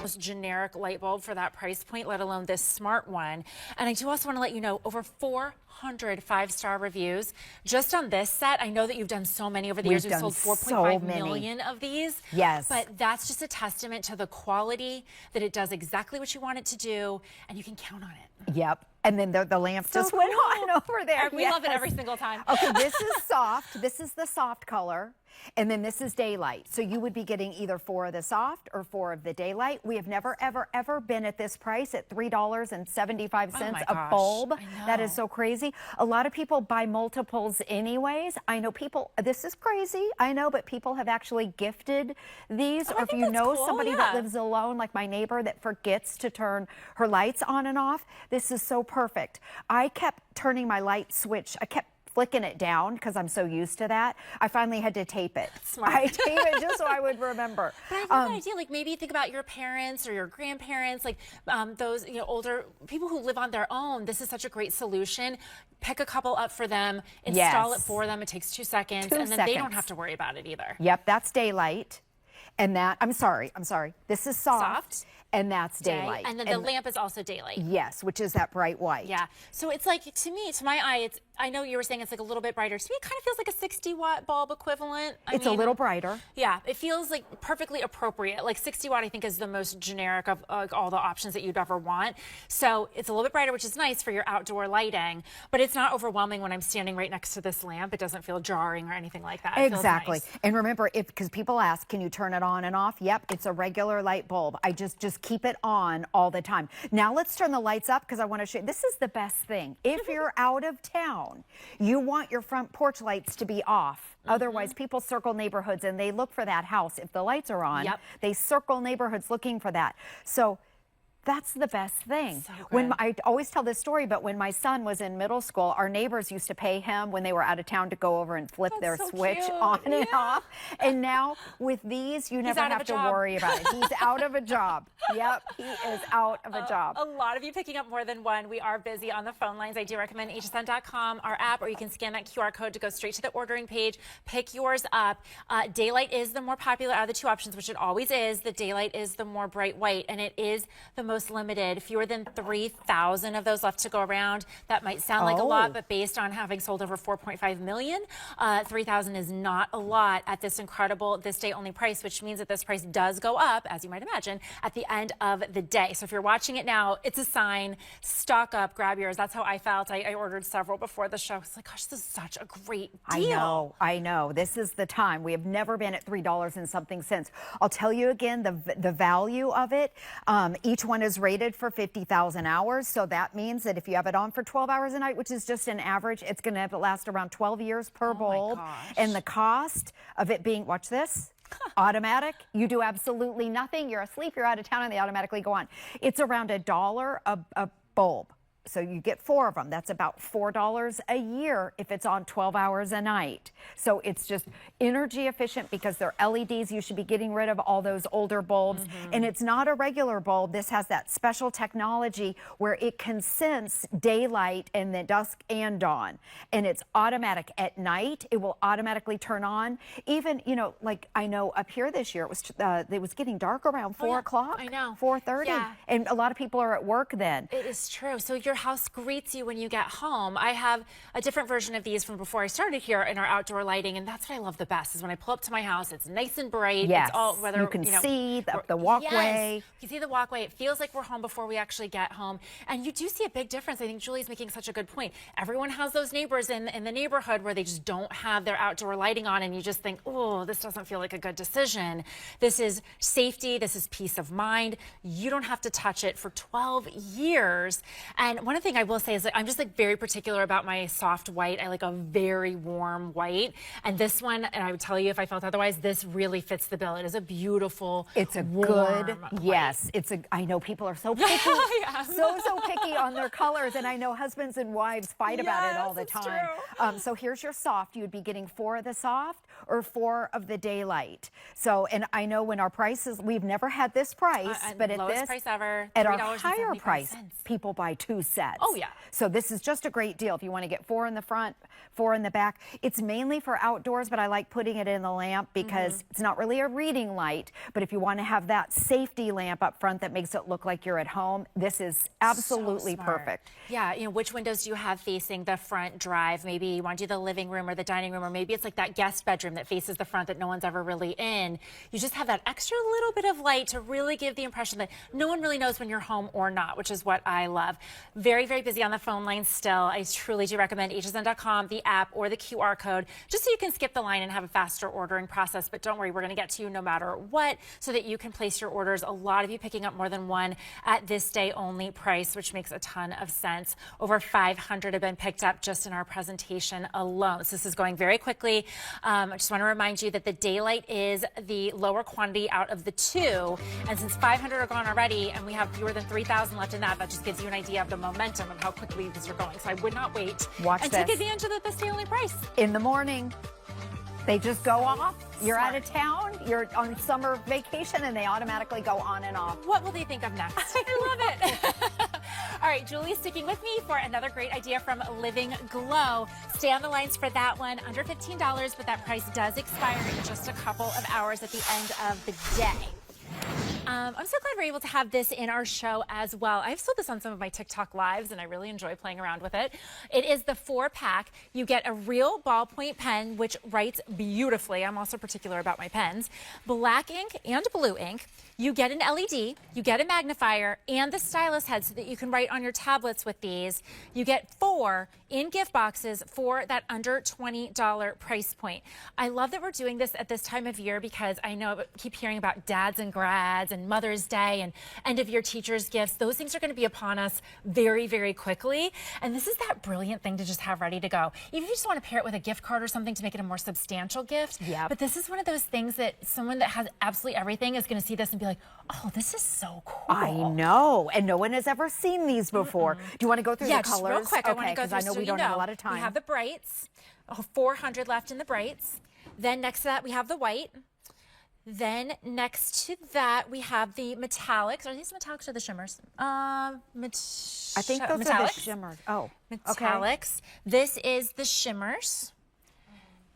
Most generic light bulb for that price point, let alone this smart one. And I do also want to let you know, over 400 five-star reviews just on this set. I know that you've done so many over the years. We've sold 4.5 million of these. Yes. But that's just a testament to the quality, that it does exactly what you want it to do, and you can count on it. Yep. And then the lamp just went on over there. We love it every single time. Okay, this is soft. This is the soft color. And then this is daylight. So you would be getting either 4 of the soft or 4 of the daylight. We have never, ever, ever been at this price at $3.75 a bulb. That is so crazy. A lot of people buy multiples anyways. I know people, this is crazy, I know, but people have actually gifted these. Or if you know somebody that lives alone, like my neighbor that forgets to turn her lights on and off, this is so perfect. I kept turning my light switch. I kept flicking it down because I'm so used to that. I finally had to tape it. Smart. I tape it just so I would remember. But I love the idea. Like, maybe think about your parents or your grandparents, like those older people who live on their own. This is such a great solution. Pick a couple up for them, install it for them. It takes 2 seconds, and then they don't have to worry about it either. Yep, that's daylight. And that, I'm sorry. This is soft. And that's daylight. And then the lamp is also daylight. Yes, which is that bright white. Yeah. So it's like, to me, to my eye, it's, I know you were saying it's like a little bit brighter. To me, it kind of feels like a 60-watt bulb equivalent. It's a little brighter. Yeah, it feels like perfectly appropriate. Like 60 watt, I think, is the most generic of all the options that you'd ever want. So it's a little bit brighter, which is nice for your outdoor lighting, but it's not overwhelming when I'm standing right next to this lamp. It doesn't feel jarring or anything like that. Exactly. It feels nice. And remember, because people ask, can you turn it on and off? Yep, it's a regular light bulb. I just keep it on all the time. Now let's turn the lights up because I want to show you. This is the best thing. If you're out of town, you want your front porch lights to be off. Otherwise, people circle neighborhoods and they look for that house. If the lights are on, they circle neighborhoods looking for that. So that's the best thing. So when I always tell this story, but when my son was in middle school, our neighbors used to pay him when they were out of town to go over and flip their switch on and off. And now with these, you never have to worry about it. He's out of a job. Yep, he is out of a job. A lot of you picking up more than one. We are busy on the phone lines. I do recommend hsn.com, our app, or you can scan that QR code to go straight to the ordering page. Pick yours up. Daylight is the more popular out of the two options, which it always is. The daylight is the more bright white, and it is the most limited. Fewer than 3,000 of those left to go around. That might sound like a lot, but based on having sold over 4.5 million, 3,000 is not a lot at this incredible this day only price, which means that this price does go up, as you might imagine, at the end of the day. So if you're watching it now, it's a sign. Stock up, grab yours. That's how I felt. I ordered several before the show. I was like, gosh, this is such a great deal. I know. This is the time. We have never been at $3 and something cents. I'll tell you again, the value of it. Each one is rated for 50,000 hours. So that means that if you have it on for 12 hours a night, which is just an average, it's going to have to last around 12 years per bulb. And the cost of it being, watch this, automatic. You do absolutely nothing. You're asleep, you're out of town, and they automatically go on. It's around $1 a bulb. So you get 4 of them. That's about $4 a year if it's on 12 hours a night. So it's just energy efficient because they're LEDs. You should be getting rid of all those older bulbs. And it's not a regular bulb. This has that special technology where it can sense daylight and then dusk and dawn. And it's automatic. At night, it will automatically turn on. Even, you know, like I know up here this year, it was getting dark around 4 o'clock. I know. 4:30. And a lot of people are at work then. It is true. So your house greets you when you get home. I have a different version of these from before I started here in our outdoor lighting, and that's what I love the best is when I pull up to my house, it's nice and bright. Yes. It's all, whether you can see the walkway. Yes. You can see the walkway. It feels like we're home before we actually get home. And you do see a big difference. I think Julie's making such a good point. Everyone has those neighbors in the neighborhood where they just don't have their outdoor lighting on, and you just think, oh, this doesn't feel like a good decision. This is safety. This is peace of mind. You don't have to touch it for 12 years. And one of the things I will say is that I'm just like very particular about my soft white. I like a very warm white. And this one, and I would tell you if I felt otherwise, this really fits the bill. It is a beautiful, it's a warm good, white. Yes. I know people are so picky, so picky on their colors. And I know husbands and wives fight about it all the time. True. So here's your soft. You would be getting 4 of the soft or 4 of the daylight. So, and I know when our prices, we've never had this price, but at lowest this, price ever, at our higher price, $3.75. people buy 2 sets. Oh, yeah. So this is just a great deal. If you want to get 4 in the front, 4 in the back. It's mainly for outdoors, but I like putting it in the lamp because it's not really a reading light. But if you want to have that safety lamp up front that makes it look like you're at home, this is absolutely perfect. Yeah, you know, which windows do you have facing the front drive? Maybe you want to do the living room or the dining room, or maybe it's like that guest bedroom that faces the front that no one's ever really in. You just have that extra little bit of light to really give the impression that no one really knows when you're home or not, which is what I love. Very, very busy on the phone line still. I truly do recommend hsn.com, the app, or the QR code, just so you can skip the line and have a faster ordering process. But don't worry, we're going to get to you no matter what, so that you can place your orders. A lot of you picking up more than one at this day only price, which makes a ton of sense. Over 500 have been picked up just in our presentation alone. So this is going very quickly. I just want to remind you that the daylight is the lower quantity out of the 2. And since 500 are gone already and we have fewer than 3,000 left in that just gives you an idea of the momentum of how quickly these are going. So I would not wait. Take advantage of the this day only price. In the morning, they just go off. You're out of town, you're on summer vacation, and they automatically go on and off. What will they think of next? I love it. All right, Julie's sticking with me for another great idea from Living Glow. Stay on the lines for that one. Under $15, but that price does expire in just a couple of hours at the end of the day. I'm so glad we're able to have this in our show as well. I've sold this on some of my TikTok lives, and I really enjoy playing around with it. It is the 4-pack. You get a real ballpoint pen, which writes beautifully. I'm also particular about my pens. Black ink and blue ink. You get an LED, you get a magnifier, and the stylus head so that you can write on your tablets with these. You get 4 in gift boxes for that under $20 price point. I love that we're doing this at this time of year because I know I keep hearing about dads and grads and Mother's Day and end of year teachers gifts. Those things are going to be upon us very, very quickly. And this is that brilliant thing to just have ready to go. Even if you just want to pair it with a gift card or something to make it a more substantial gift. Yep. But this is one of those things that someone that has absolutely everything is going to see this and be like, oh, this is so cool. I know. And no one has ever seen these before. Do you want to go through the colors? Just real quick. Okay, I want to go through I know we don't have a lot of time. We have the brights, 400 left in the brights. Then next to that, we have the white. Then next to that, we have the metallics. Are these metallics or the shimmers? I think those metallics? are the shimmers. Oh, metallics. Okay. This is the shimmers.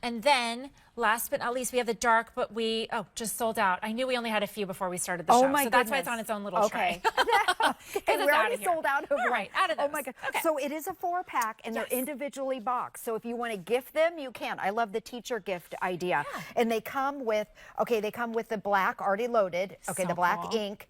And then, last but not least, we have the dark, but we, just sold out. I knew we only had a few before we started the show. My so that's why it's on its own little tray. And we're already sold out of one. Right, out of those. Oh my God. Okay. So it is a 4-pack and they're individually boxed. So if you want to gift them, you can. I love the teacher gift idea. Yeah. And they come with, they come with the black already loaded. Okay, the black ink,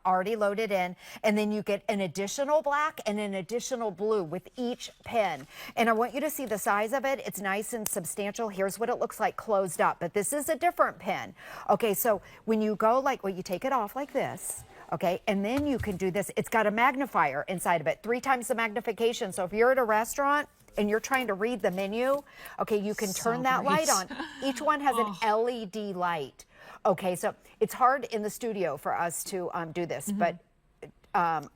already loaded in. And then you get an additional black and an additional blue with each pen. And I want you to see the size of it. It's nice and substantial. Here's what it looks like closed up, but this is a different pen. Okay, so when you go you take it off like this. Okay, and then you can do this. It's got a magnifier inside of it, 3 times the magnification. So if you're at a restaurant and you're trying to read the menu, okay, you can turn that light on. Each one has an LED light. Okay, so it's hard in the studio for us to do this, but I'm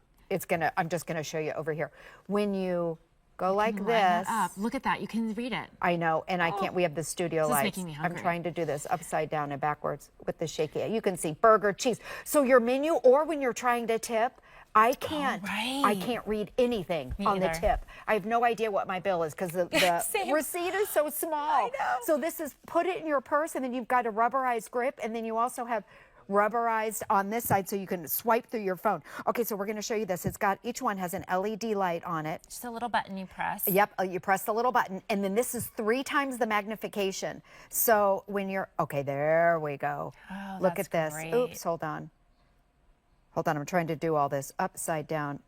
just gonna show you over here. When you go like this. Look at that. You can read it. I know, and I can't. We have the studio lights. Making me hungry. I'm trying to do this upside down and backwards with the shaky. You can see burger, cheese. So your menu, or when you're trying to tip, I can't. I can't read anything on the tip. I have no idea what my bill is because the receipt is so small. I know. So this is put it in your purse, and then you've got a rubberized grip, and then you also have rubberized on this side so you can swipe through your phone. Okay, so we're going to show you this. It's got, each one has an LED light on it. Just a little button you press. Yep, you press the little button, and then this is 3 times the magnification. So when you're, okay, there we go. Oh, look at this. Great. Oops, hold on. Hold on, I'm trying to do all this upside down.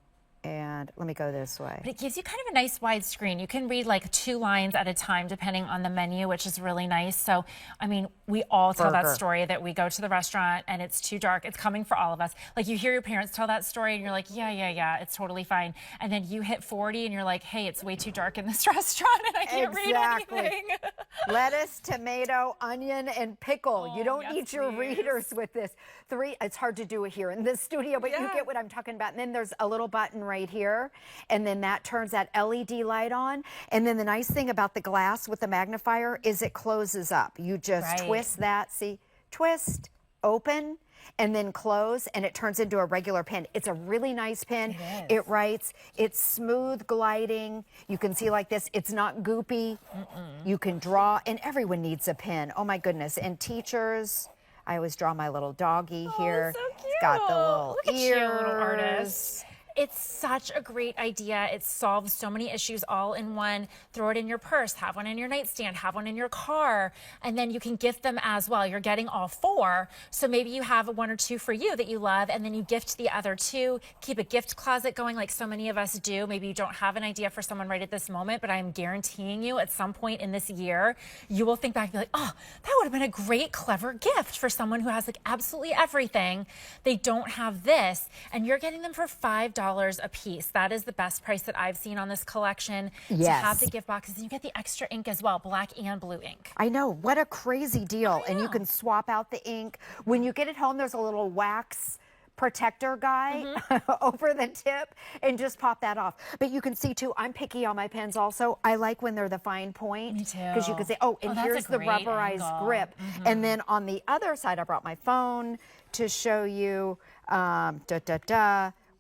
And let me go this way. But it gives you kind of a nice wide screen. You can read like 2 lines at a time depending on the menu, which is really nice. So, I mean, we all tell that story that we go to the restaurant and it's too dark. It's coming for all of us. Like you hear your parents tell that story and you're like, yeah, it's totally fine. And then you hit 40 and you're like, hey, it's way too dark in this restaurant and I can't read anything. Lettuce, tomato, onion, and pickle. You don't need your readers with this. 3, it's hard to do it here in this studio, but you get what I'm talking about. And then there's a little button right here, and then that turns that LED light on. And then the nice thing about the glass with the magnifier is it closes up. You just twist that, see, twist, open, and then close, and it turns into a regular pen. It's a really nice pen. It writes. It's smooth gliding. You can see like this. It's not goopy. You can draw, and everyone needs a pen. Oh my goodness. And teachers, I always draw my little doggy here. So cute. It's got the little Look at ears. you, little artist. It's such a great idea. It solves so many issues all in one. Throw it in your purse, have one in your nightstand, have one in your car, and then you can gift them as well. You're getting all 4, so maybe you have 1 or 2 for you that you love, and then you gift the other 2. Keep a gift closet going like so many of us do. Maybe you don't have an idea for someone right at this moment, but I'm guaranteeing you at some point in this year, you will think back and be like, oh, that would have been a great, clever gift for someone who has like absolutely everything. They don't have this, and you're getting them for $5 a piece. That is the best price that I've seen on this collection. To have the gift boxes, and you get the extra ink as well, black and blue ink. I know, what a crazy deal. And you can swap out the ink. When you get it home, there's a little wax protector guy over the tip, and just pop that off. But you can see too, I'm picky on my pens also. I like when they're the fine point. Me too. Because you can say, oh, and here's the rubberized grip. And then on the other side, I brought my phone to show you,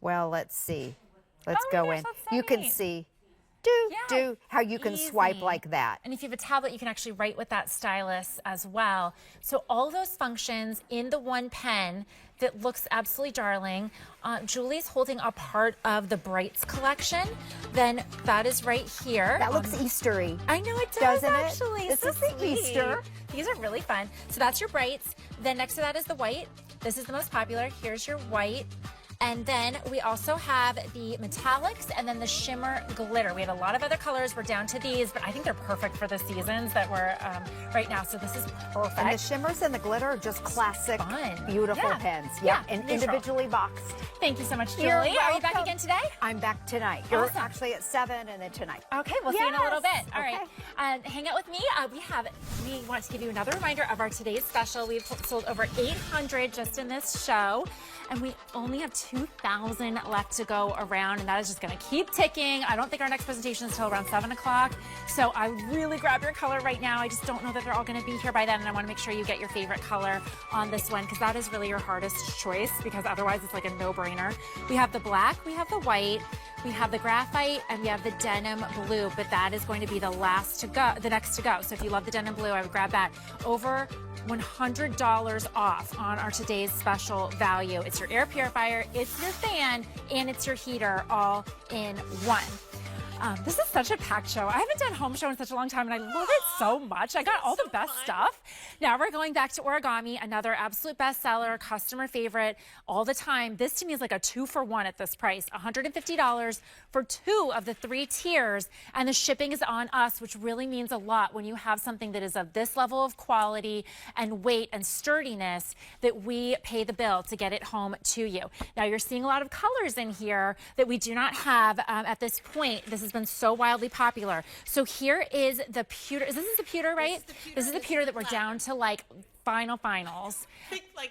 well, let's see. Let's go in. You can see how you can swipe like that. And if you have a tablet, you can actually write with that stylus as well. So all those functions in the one pen that looks absolutely darling. Julie's holding a part of the Brights collection. Then that is right here. That looks Eastery. I know it does, doesn't actually. This is the Easter. These are really fun. So that's your Brights. Then next to that is the white. This is the most popular. Here's your white. And then we also have the metallics and then the shimmer glitter. We had a lot of other colors. We're down to these, but I think they're perfect for the seasons that we're right now. So this is perfect. And the shimmers and the glitter are just classic, beautiful pens. And individually boxed. Thank you so much, Julie. You're Are you back again today? I'm back tonight. You're actually at 7 and then tonight. Okay, we'll see you in a little bit. All right. Hang out with me. We want to give you another reminder of our today's special. We've sold over 800 just in this show, and we only have 2,000 left to go around, and that is just going to keep ticking. I don't think our next presentation is until around 7 o'clock, so I really grab your color right now. I just don't know that they're all going to be here by then, and I want to make sure you get your favorite color on this one, because that is really your hardest choice, because otherwise it's like a no-brainer. We have the black, we have the white, we have the graphite, and we have the denim blue, but that is going to be the next to go. So if you love the denim blue, I would grab that. Over $100 off on our today's special value. It's your air purifier, it's your fan, and it's your heater all in one. This is such a packed show. I haven't done home show in such a long time, and I love it so much. I got all the best stuff. Now we're going back to origami, another absolute bestseller, customer favorite all the time. This to me is like a 2-for-1 at this price. $150 for 2 of the 3 tiers, and the shipping is on us, which really means a lot when you have something that is of this level of quality and weight and sturdiness, that we pay the bill to get it home to you. Now you're seeing a lot of colors in here that we do not have at this point. This has been so wildly popular. So here is the pewter. This is the pewter, right? This is the pewter that we're down to like finals. Like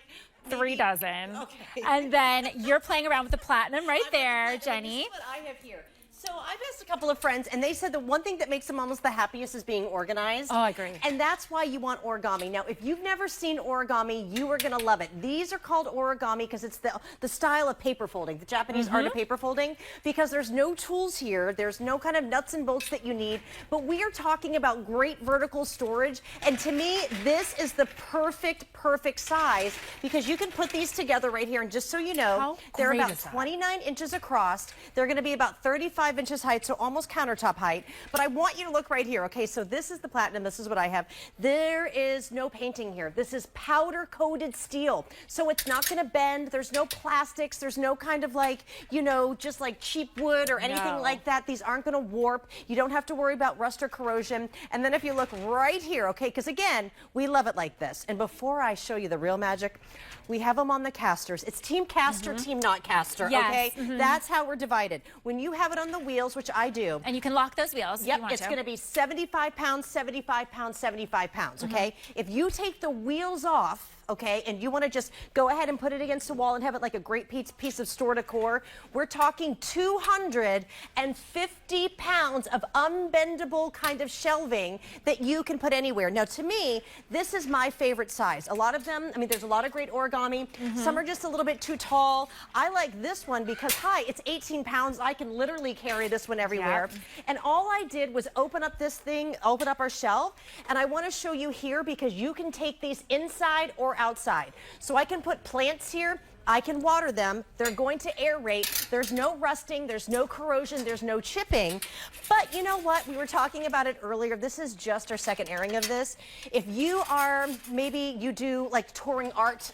3 dozen. Okay. And then you're playing around with the platinum right there, Jenny. This is what I have here. So I've asked a couple of friends, and they said the one thing that makes them almost the happiest is being organized. Oh, I agree. And that's why you want origami. Now, if you've never seen origami, you are going to love it. These are called origami because it's the style of paper folding, the Japanese art of paper folding, because there's no tools here. There's no kind of nuts and bolts that you need. But we are talking about great vertical storage. And to me, this is the perfect size, because you can put these together right here. And just so you know, they're about 29 inches across. They're going to be about 35 inches height, so almost countertop height. But I want you to look right here. Okay, so this is the platinum. This is what I have. There is no painting here. This is powder coated steel, so it's not going to bend. There's no plastics. There's no kind of like, you know, just like cheap wood or anything like that. These aren't going to warp. You don't have to worry about rust or corrosion. And then if you look right here, okay, because again, we love it like this. And before I show you the real magic, we have them on the casters. It's team caster, team not caster, okay? That's how we're divided. When you have it on the wheels, which I do. And you can lock those wheels. Yep, it's going to be 75 pounds, 75 pounds, 75 pounds, okay? If you take the wheels off, okay, and you want to just go ahead and put it against the wall and have it like a great piece of store decor, we're talking 250 pounds of unbendable kind of shelving that you can put anywhere. Now, to me, this is my favorite size. A lot of them, I mean, there's a lot of great origami. Some are just a little bit too tall. I like this one because, hi, it's 18 pounds. I can literally carry this one everywhere. Yep. And all I did was open up this thing, open up our shelf, and I want to show you here because you can take these inside or outside. So I can put plants here. I can water them. They're going to aerate. There's no rusting. There's no corrosion. There's no chipping. But you know what? We were talking about it earlier. This is just our second airing of this. If you are, maybe you do like touring art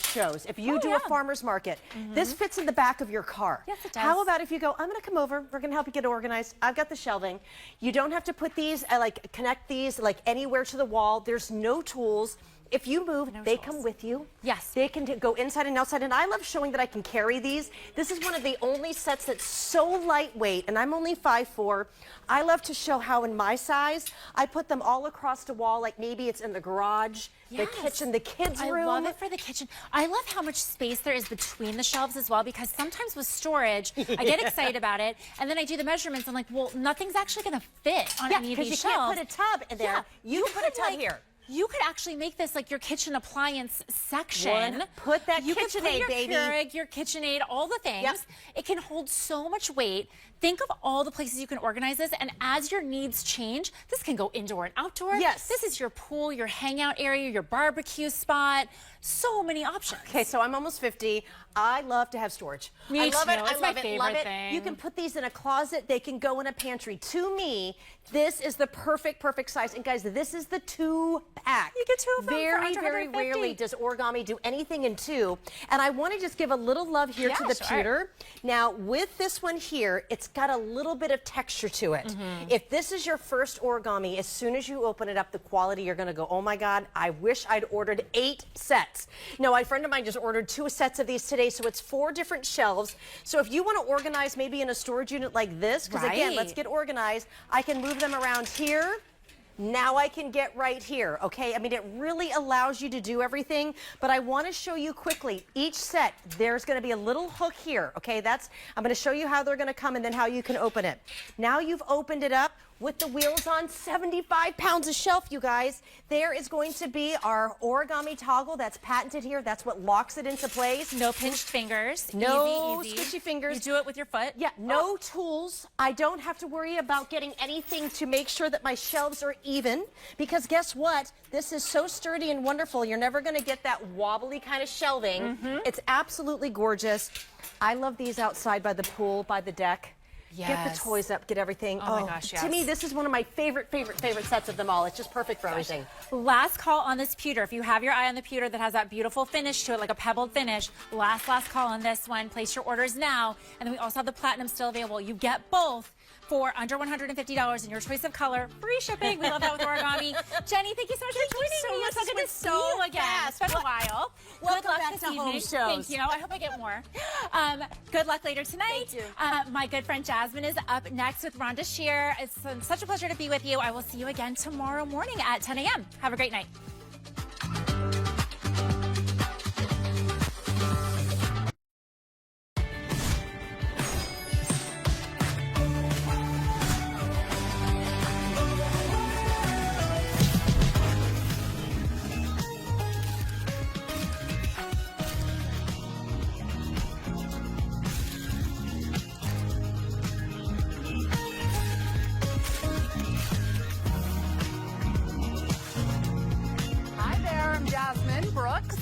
shows. If you do a farmer's market, this fits in the back of your car. Yes, it does. How about if you go, I'm going to come over. We're going to help you get organized. I've got the shelving. You don't have to put these, like connect these like anywhere to the wall. There's no tools. If you move, they come with you. Yes. They can go inside and outside. And I love showing that I can carry these. This is one of the only sets that's so lightweight, and I'm only 5'4". I love to show how in my size, I put them all across the wall, like maybe it's in the garage, the kitchen, the kids' room. I love it for the kitchen. I love how much space there is between the shelves as well, because sometimes with storage, I get excited about it, and then I do the measurements. I'm like, well, nothing's actually going to fit on any of these shelves. Yeah, because you can't put a tub in there. You put a tub here. You could actually make this like your kitchen appliance section. Put that you KitchenAid, could put your baby. Keurig, your KitchenAid, all the things. Yep. It can hold so much weight. Think of all the places you can organize this, and as your needs change, this can go indoor and outdoor. Yes. This is your pool, your hangout area, your barbecue spot. So many options. Okay, so I'm almost 50. I love to have storage. Me I love too. it. It's I my love it. favorite Love it. thing. You can put these in a closet. They can go in a pantry. To me, this is the perfect size. And guys, this is the 2-pack. You get 2 of them for Very, under very $150. rarely does origami do anything in 2. And I want to just give a little love here to the pewter. Now, with this one here, it's got a little bit of texture to it. If this is your first origami, as soon as you open it up, the quality, you're going to go, oh my God, I wish I'd ordered 8 sets. No, a friend of mine just ordered 2 sets of these today, so it's 4 different shelves. So if you want to organize maybe in a storage unit like this, because again, let's get organized, I can move them around here. Now I can get right here, okay? I mean, it really allows you to do everything, but I want to show you quickly, each set, there's going to be a little hook here, okay? I'm going to show you how they're going to come and then how you can open it. Now you've opened it up with the wheels on, 75 pounds of shelf, you guys. There is going to be our origami toggle that's patented here. That's what locks it into place. No pinched fingers. No easy. squishy fingers. You do it with your foot. Yeah, no tools. I don't have to worry about getting anything to make sure that my shelves are even, because guess what? This is so sturdy and wonderful. You're never going to get that wobbly kind of shelving. It's absolutely gorgeous. I love these outside by the pool, by the deck. Yes. Get the toys up, get everything. Oh my gosh, yes. To me, this is one of my favorite sets of them all. It's just perfect for everything. Last call on this pewter. If you have your eye on the pewter that has that beautiful finish to it, like a pebbled finish, last call on this one. Place your orders now. And then we also have the platinum still available. You get both for under $150 in your choice of color. Free shipping. We love that with origami. Jenny, thank you so much for joining me. It's so good to see you again. It's been a while. Welcome Good luck back this to evening. home shows. Thank you. I hope I get more. Good luck later tonight. Thank you. My good friend Jasmine is up next with Rhonda Shear. It's such a pleasure to be with you. I will see you again tomorrow morning at 10 a.m. Have a great night.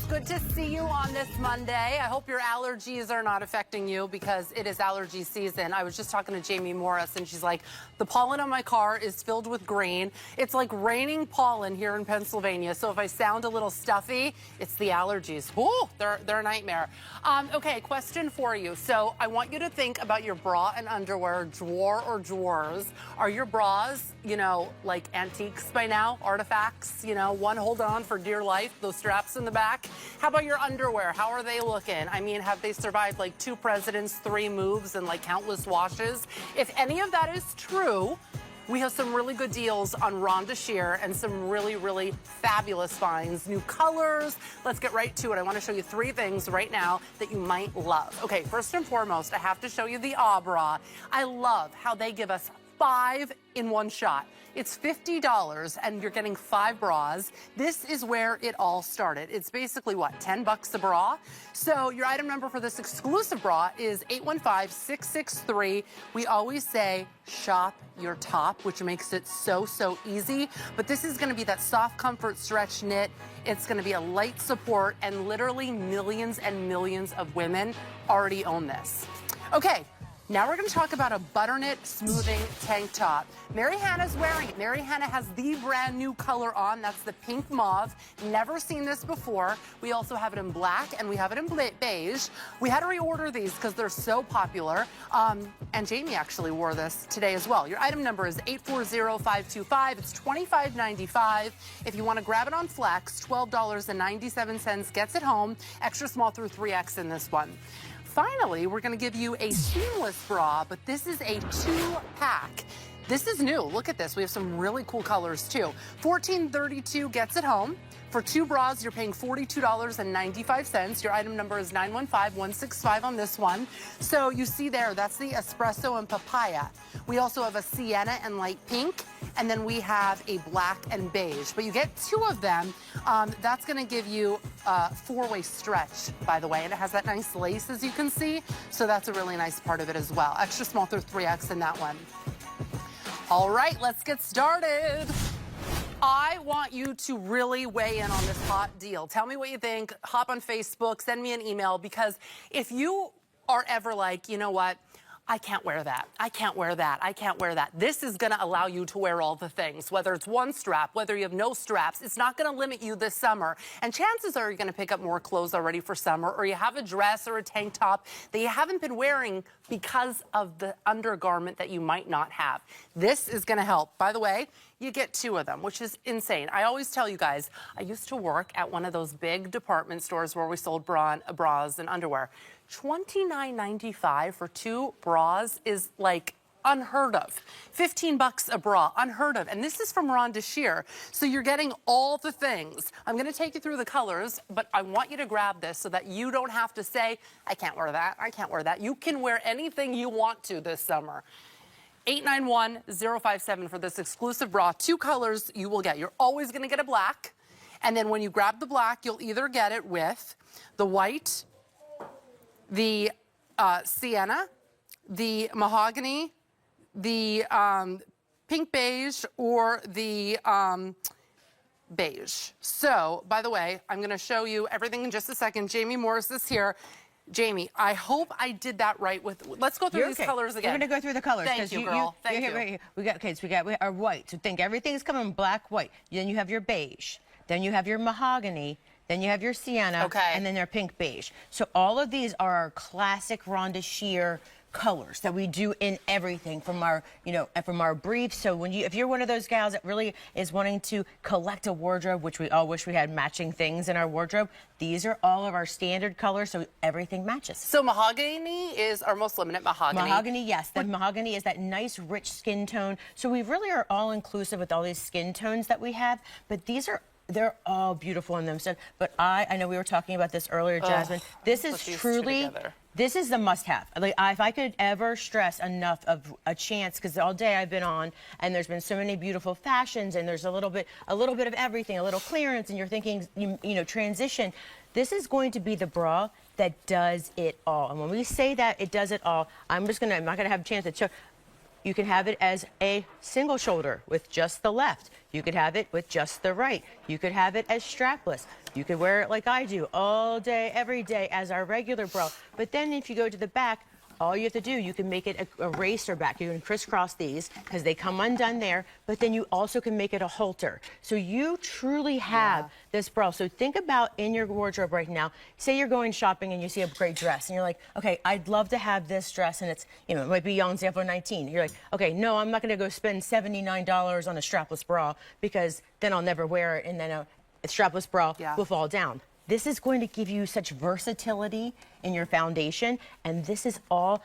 Good to see you on this Monday. I hope your allergies are not affecting you because it is allergy season. I was just talking to Jamie Morris and she's like, the pollen on my car is filled with grain. It's like raining pollen here in Pennsylvania. So if I sound a little stuffy, it's the allergies. Ooh, they're a nightmare. Okay, question for you. So I want you to think about your bra and underwear, drawer or drawers. Are your bras, you know, like antiques by now, artifacts, you know, one holding on for dear life, those straps in the back? How about your underwear? How are they looking? I mean, have they survived like 2 presidents, 3 moves, and like countless washes? If any of that is true, We have some really good deals on Rhonda Shear and some really, really fabulous finds. New colors. Let's get right to it. I want to show you 3 things right now that you might love. Okay, first and foremost, I have to show you the bra. I love how they give us 5 in one shot. It's $50 and you're getting 5 bras. This is where it all started. It's basically what, $10 a bra? So your item number for this exclusive bra is 815-663. We always say shop your top, which makes it so easy. But this is gonna be that soft comfort stretch knit. It's gonna be a light support, and literally millions and millions of women already own this. Okay. Now we're going to talk about a butternut smoothing tank top. Mary Hannah's wearing it. Mary Hannah has the brand new color on. That's the pink mauve. Never seen this before. We also have it in black and we have it in beige. We had to reorder these because they're so popular. And Jamie actually wore this today as well. Your item number is 840525. It's $25.95. If you want to grab it on Flex, $12.97 gets it home. Extra small through 3X in this one. Finally, we're going to give you a seamless bra, but this is a 2-pack. This is new. Look at this. We have some really cool colors, too. $14.32 gets it home. For 2 bras, you're paying $42.95. Your item number is 915165 on this one. So you see there, that's the espresso and papaya. We also have a sienna and light pink, and then we have a black and beige. But you get 2 of them. That's going to give you a 4-way stretch, by the way, and it has that nice lace, as you can see. So that's a really nice part of it as well. Extra small through 3X in that one. All right, let's get started. I want you to really weigh in on this hot deal. Tell me what you think. Hop on Facebook, send me an email, because if you are ever like, you know what, I can't wear that. I can't wear that. I can't wear that. This is going to allow you to wear all the things, whether it's one strap, whether you have no straps. It's not going to limit you this summer. And chances are you're going to pick up more clothes already for summer, or you have a dress or a tank top that you haven't been wearing because of the undergarment that you might not have. This is going to help. By the way, you get 2 of them, which is insane. I always tell you guys, I used to work at one of those big department stores where we sold bras and underwear. $29.95 for 2 bras is like unheard of. $15 a bra, unheard of. And this is from Rhonda Shear. So you're getting all the things. I'm going to take you through the colors, but I want you to grab this so that you don't have to say, I can't wear that. I can't wear that. You can wear anything you want to this summer. 891-057 for this exclusive bra. 2 colors you will get. You're always going to get a black. And then when you grab the black, you'll either get it with the white, the sienna, the mahogany, the pink beige, or the beige. So, by the way, I'm going to show you everything in just a second. Jamie Morris is here. Jamie, I hope I did that right. Let's go through these colors again. We're going to go through the colors. Thank you, girl. Thank you. Right here. We got our white. So think everything's coming black, white. Then you have your beige. Then you have your mahogany. Then you have your sienna. Okay. And then they're pink beige. So all of these are our classic Rhonda Shear colors that we do in everything from our, from our briefs. So if you're one of those gals that really is wanting to collect a wardrobe, which we all wish we had matching things in our wardrobe, these are all of our standard colors, so everything matches. So mahogany is our most limited mahogany. Mahogany, yes. The mahogany is that nice, rich skin tone. So we really are all inclusive with all these skin tones that we have, but they're all beautiful in themselves. But I know we were talking about this earlier, Jasmine. This is truly, this is the must-have. Like, if I could ever stress enough of a chance, because all day I've been on, and there's been so many beautiful fashions, and there's a little bit of everything, a little clearance, and you're thinking, transition. This is going to be the bra that does it all. And when we say that it does it all, I'm not gonna have a chance to show. You can have it as a single shoulder with just the left. You could have it with just the right. You could have it as strapless. You could wear it like I do all day, every day as our regular bra. But then if you go to the back, all you have to do, you can make it a racer back. You can crisscross these because they come undone there, but then you also can make it a halter. So you truly have this bra. So think about in your wardrobe right now, say you're going shopping and you see a great dress and you're like, okay, I'd love to have this dress, and it's, it might be on sale for $19. You're like, okay, no, I'm not gonna go spend $79 on a strapless bra because then I'll never wear it, and then a strapless bra will fall down. This is going to give you such versatility in your foundation, and this is all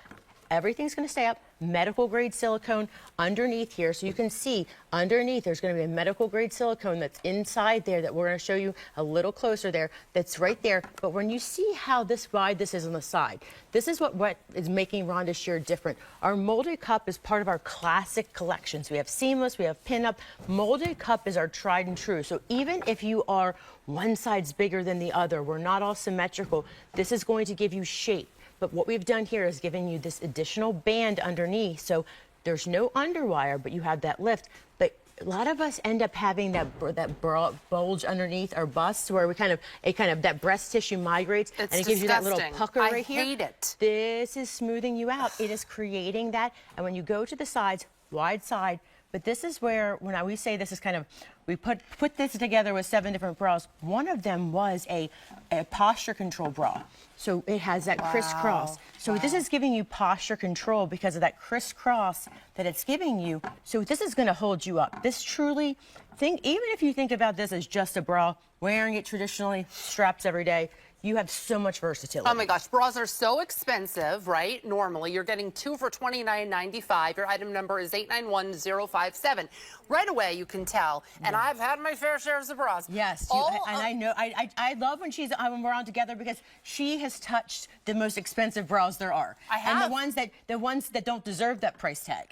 everything's going to stay up. Medical grade silicone underneath here. So you can see underneath there's going to be a medical grade silicone that's inside there that we're going to show you a little closer there. That's right there. But when you see how wide this is on the side, this is what is making Rhonda Shear different. Our molded cup is part of our classic collections. We have seamless, we have pinup. Molded cup is our tried and true. So even if you are one side's bigger than the other, we're not all symmetrical, this is going to give you shape. But what we've done here is giving you this additional band underneath. So there's no underwire, but you have that lift. But a lot of us end up having that bulge underneath our busts where we that breast tissue migrates It's and it gives you that little disgusting. pucker right here. I hate it. This is smoothing you out. It is creating that. And when you go to the sides, wide side, but this is where, when we say this is kind of, we put this together with 7 different bras. One of them was a posture control bra. So it has that crisscross. So this is giving you posture control because of that crisscross that it's giving you. So this is going to hold you up. This truly, even if you think about this as just a bra, wearing it traditionally, straps every day, you have so much versatility. Oh my gosh, bras are so expensive, right? Normally, you're getting 2 for $29.95. Your item number is 891057. Right away, you can tell. And I've had my fair shares of bras. Yes, and I know. I love when we're on together because she has touched the most expensive bras there are. I have. And the ones that don't deserve that price tag.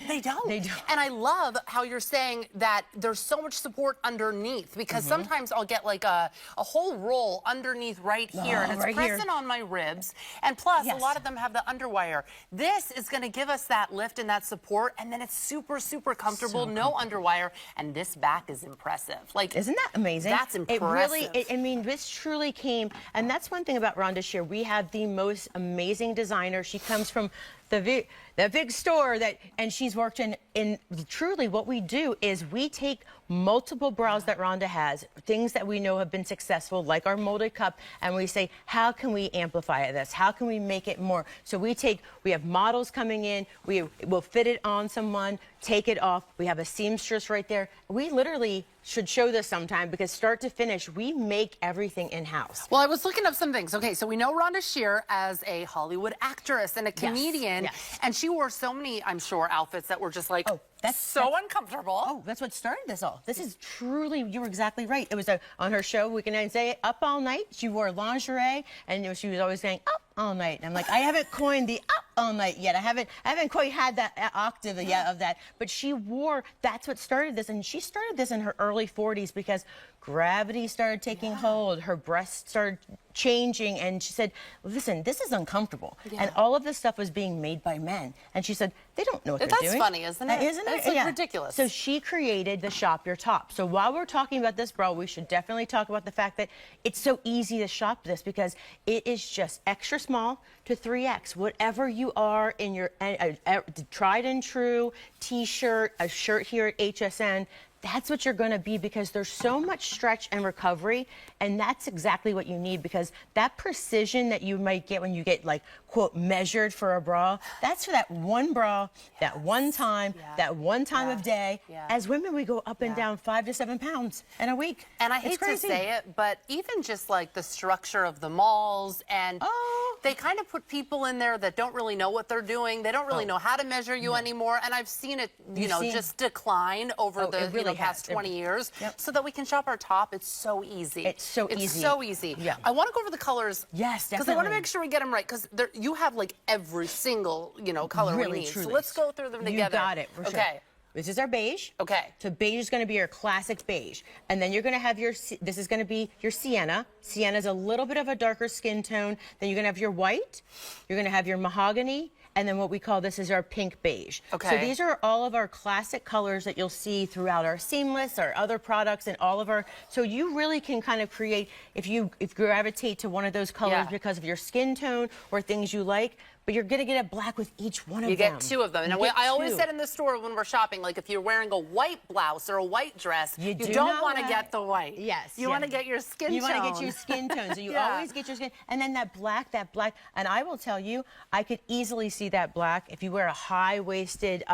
They don't. They don't. And I love how you're saying that there's so much support underneath because sometimes I'll get like a whole roll underneath right here, and it's right pressing here. on my ribs. And plus, Yes. a lot of them have the underwire. This is going to give us that lift and that support, and then it's super, super comfortable, no underwire, and this back is impressive. Like, Isn't that amazing? That's impressive. It really, I mean, this truly came, and that's one thing about Rhonda Shear. We have the most amazing designer. She comes from the big store and she's worked in truly what we do is we take multiple bras that Rhonda has, things that we know have been successful, like our molded cup, and we say, how can we amplify this? How can we make it more? So we have models coming in, we will fit it on someone, take it off. We have a seamstress right there. We literally should show this sometime because start to finish, we make everything in-house. Well, I was looking up some things. Okay, so we know Rhonda Shear as a Hollywood actress and a comedian, yes. and she wore so many, I'm sure, outfits that were just like, that's uncomfortable. Oh, that's what started this all. This is truly, you were exactly right. It was on her show, we can say it, Up All Night. She wore lingerie, and she was always saying, up all night. And I'm like, I haven't coined the up all night yet. I haven't quite had that octave yet of that. But she wore, that's what started this. And she started this in her early 40s because gravity started taking hold. Her breasts started changing. And she said, listen, this is uncomfortable. Yeah. And all of this stuff was being made by men. And she said, they don't know what they're doing. That's funny, isn't it? Isn't it? That's like ridiculous. So she created the Shop Your Top. So while we're talking about this bra, we should definitely talk about the fact that it's so easy to shop this because it is just extra small to 3X. Whatever you are in your tried and true t-shirt, a shirt here at HSN, that's what you're going to be because there's so much stretch and recovery, and that's exactly what you need because that precision that you might get when you get like quote measured for a bra, that's for that one bra, that one time, that one time of day. As women, we go up and down 5 to 7 pounds in a week. And I hate to say it, but even just like the structure of the malls, and they kind of put people in there that don't really know what they're doing. They don't really know how to measure you anymore. And I've seen it, just decline over the past 20 years so that we can shop our top. It's so easy. It's so easy. It's so easy. Yeah. I want to go over the colors. Yes, because I want to make sure we get them right because you have like every single, color really, we need. truly. So let's go through them together. You got it. For sure. Okay. This is our beige. Okay. So beige is going to be your classic beige. And then you're going to have this is going to be your sienna. Sienna is a little bit of a darker skin tone. Then you're going to have your white. You're going to have your mahogany. And then what we call this is our pink beige. Okay. So these are all of our classic colors that you'll see throughout our seamless, our other products, and all of our. So you really can kind of create, if you gravitate to one of those colors because of your skin tone or things you like, but you're going to get a black with each one of them. You get 2 of them. And I always said in the store when we're shopping, like if you're wearing a white blouse or a white dress, you don't want to get the white. Yes. You want to get your skin tone. You want to get your skin tone. So you always get your skin. And then that black. And I will tell you, I could easily see that black if you wear a high-waisted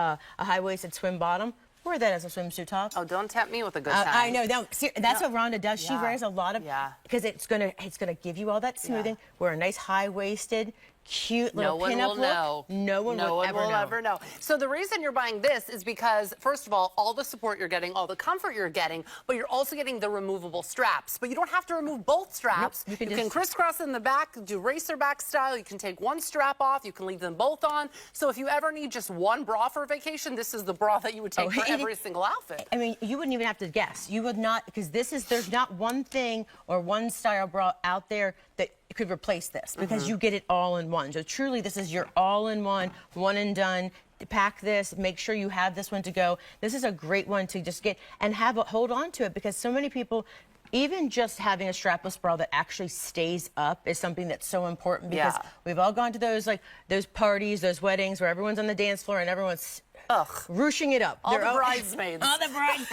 swim bottom. Wear that as a swimsuit top. Oh, don't tempt me with a good time. I know. That's what Rhonda does. She wears a lot of because it's gonna give you all that smoothing. Wear a nice high-waisted cute No little one pinup will look. know. No one will ever know. So the reason you're buying this is because, first of all the support you're getting, all the comfort you're getting, but you're also getting the removable straps. But you don't have to remove both straps. Nope, you can crisscross in the back, do racer back style. You can take one strap off. You can leave them both on. So if you ever need just one bra for vacation, this is the bra that you would take for every single outfit. I mean, you wouldn't even have to guess. You would not, because there's not one thing or one style bra out there that could replace this, because you get it all in one. So truly, this is your all-in-one, one and done. Pack this, make sure you have this one to go. This is a great one to just get and hold on to it, because so many people, even just having a strapless bra that actually stays up is something that's so important, because we've all gone to those parties, those weddings where everyone's on the dance floor and everyone's ruching it up. All the bridesmaids. All the bridesmaids.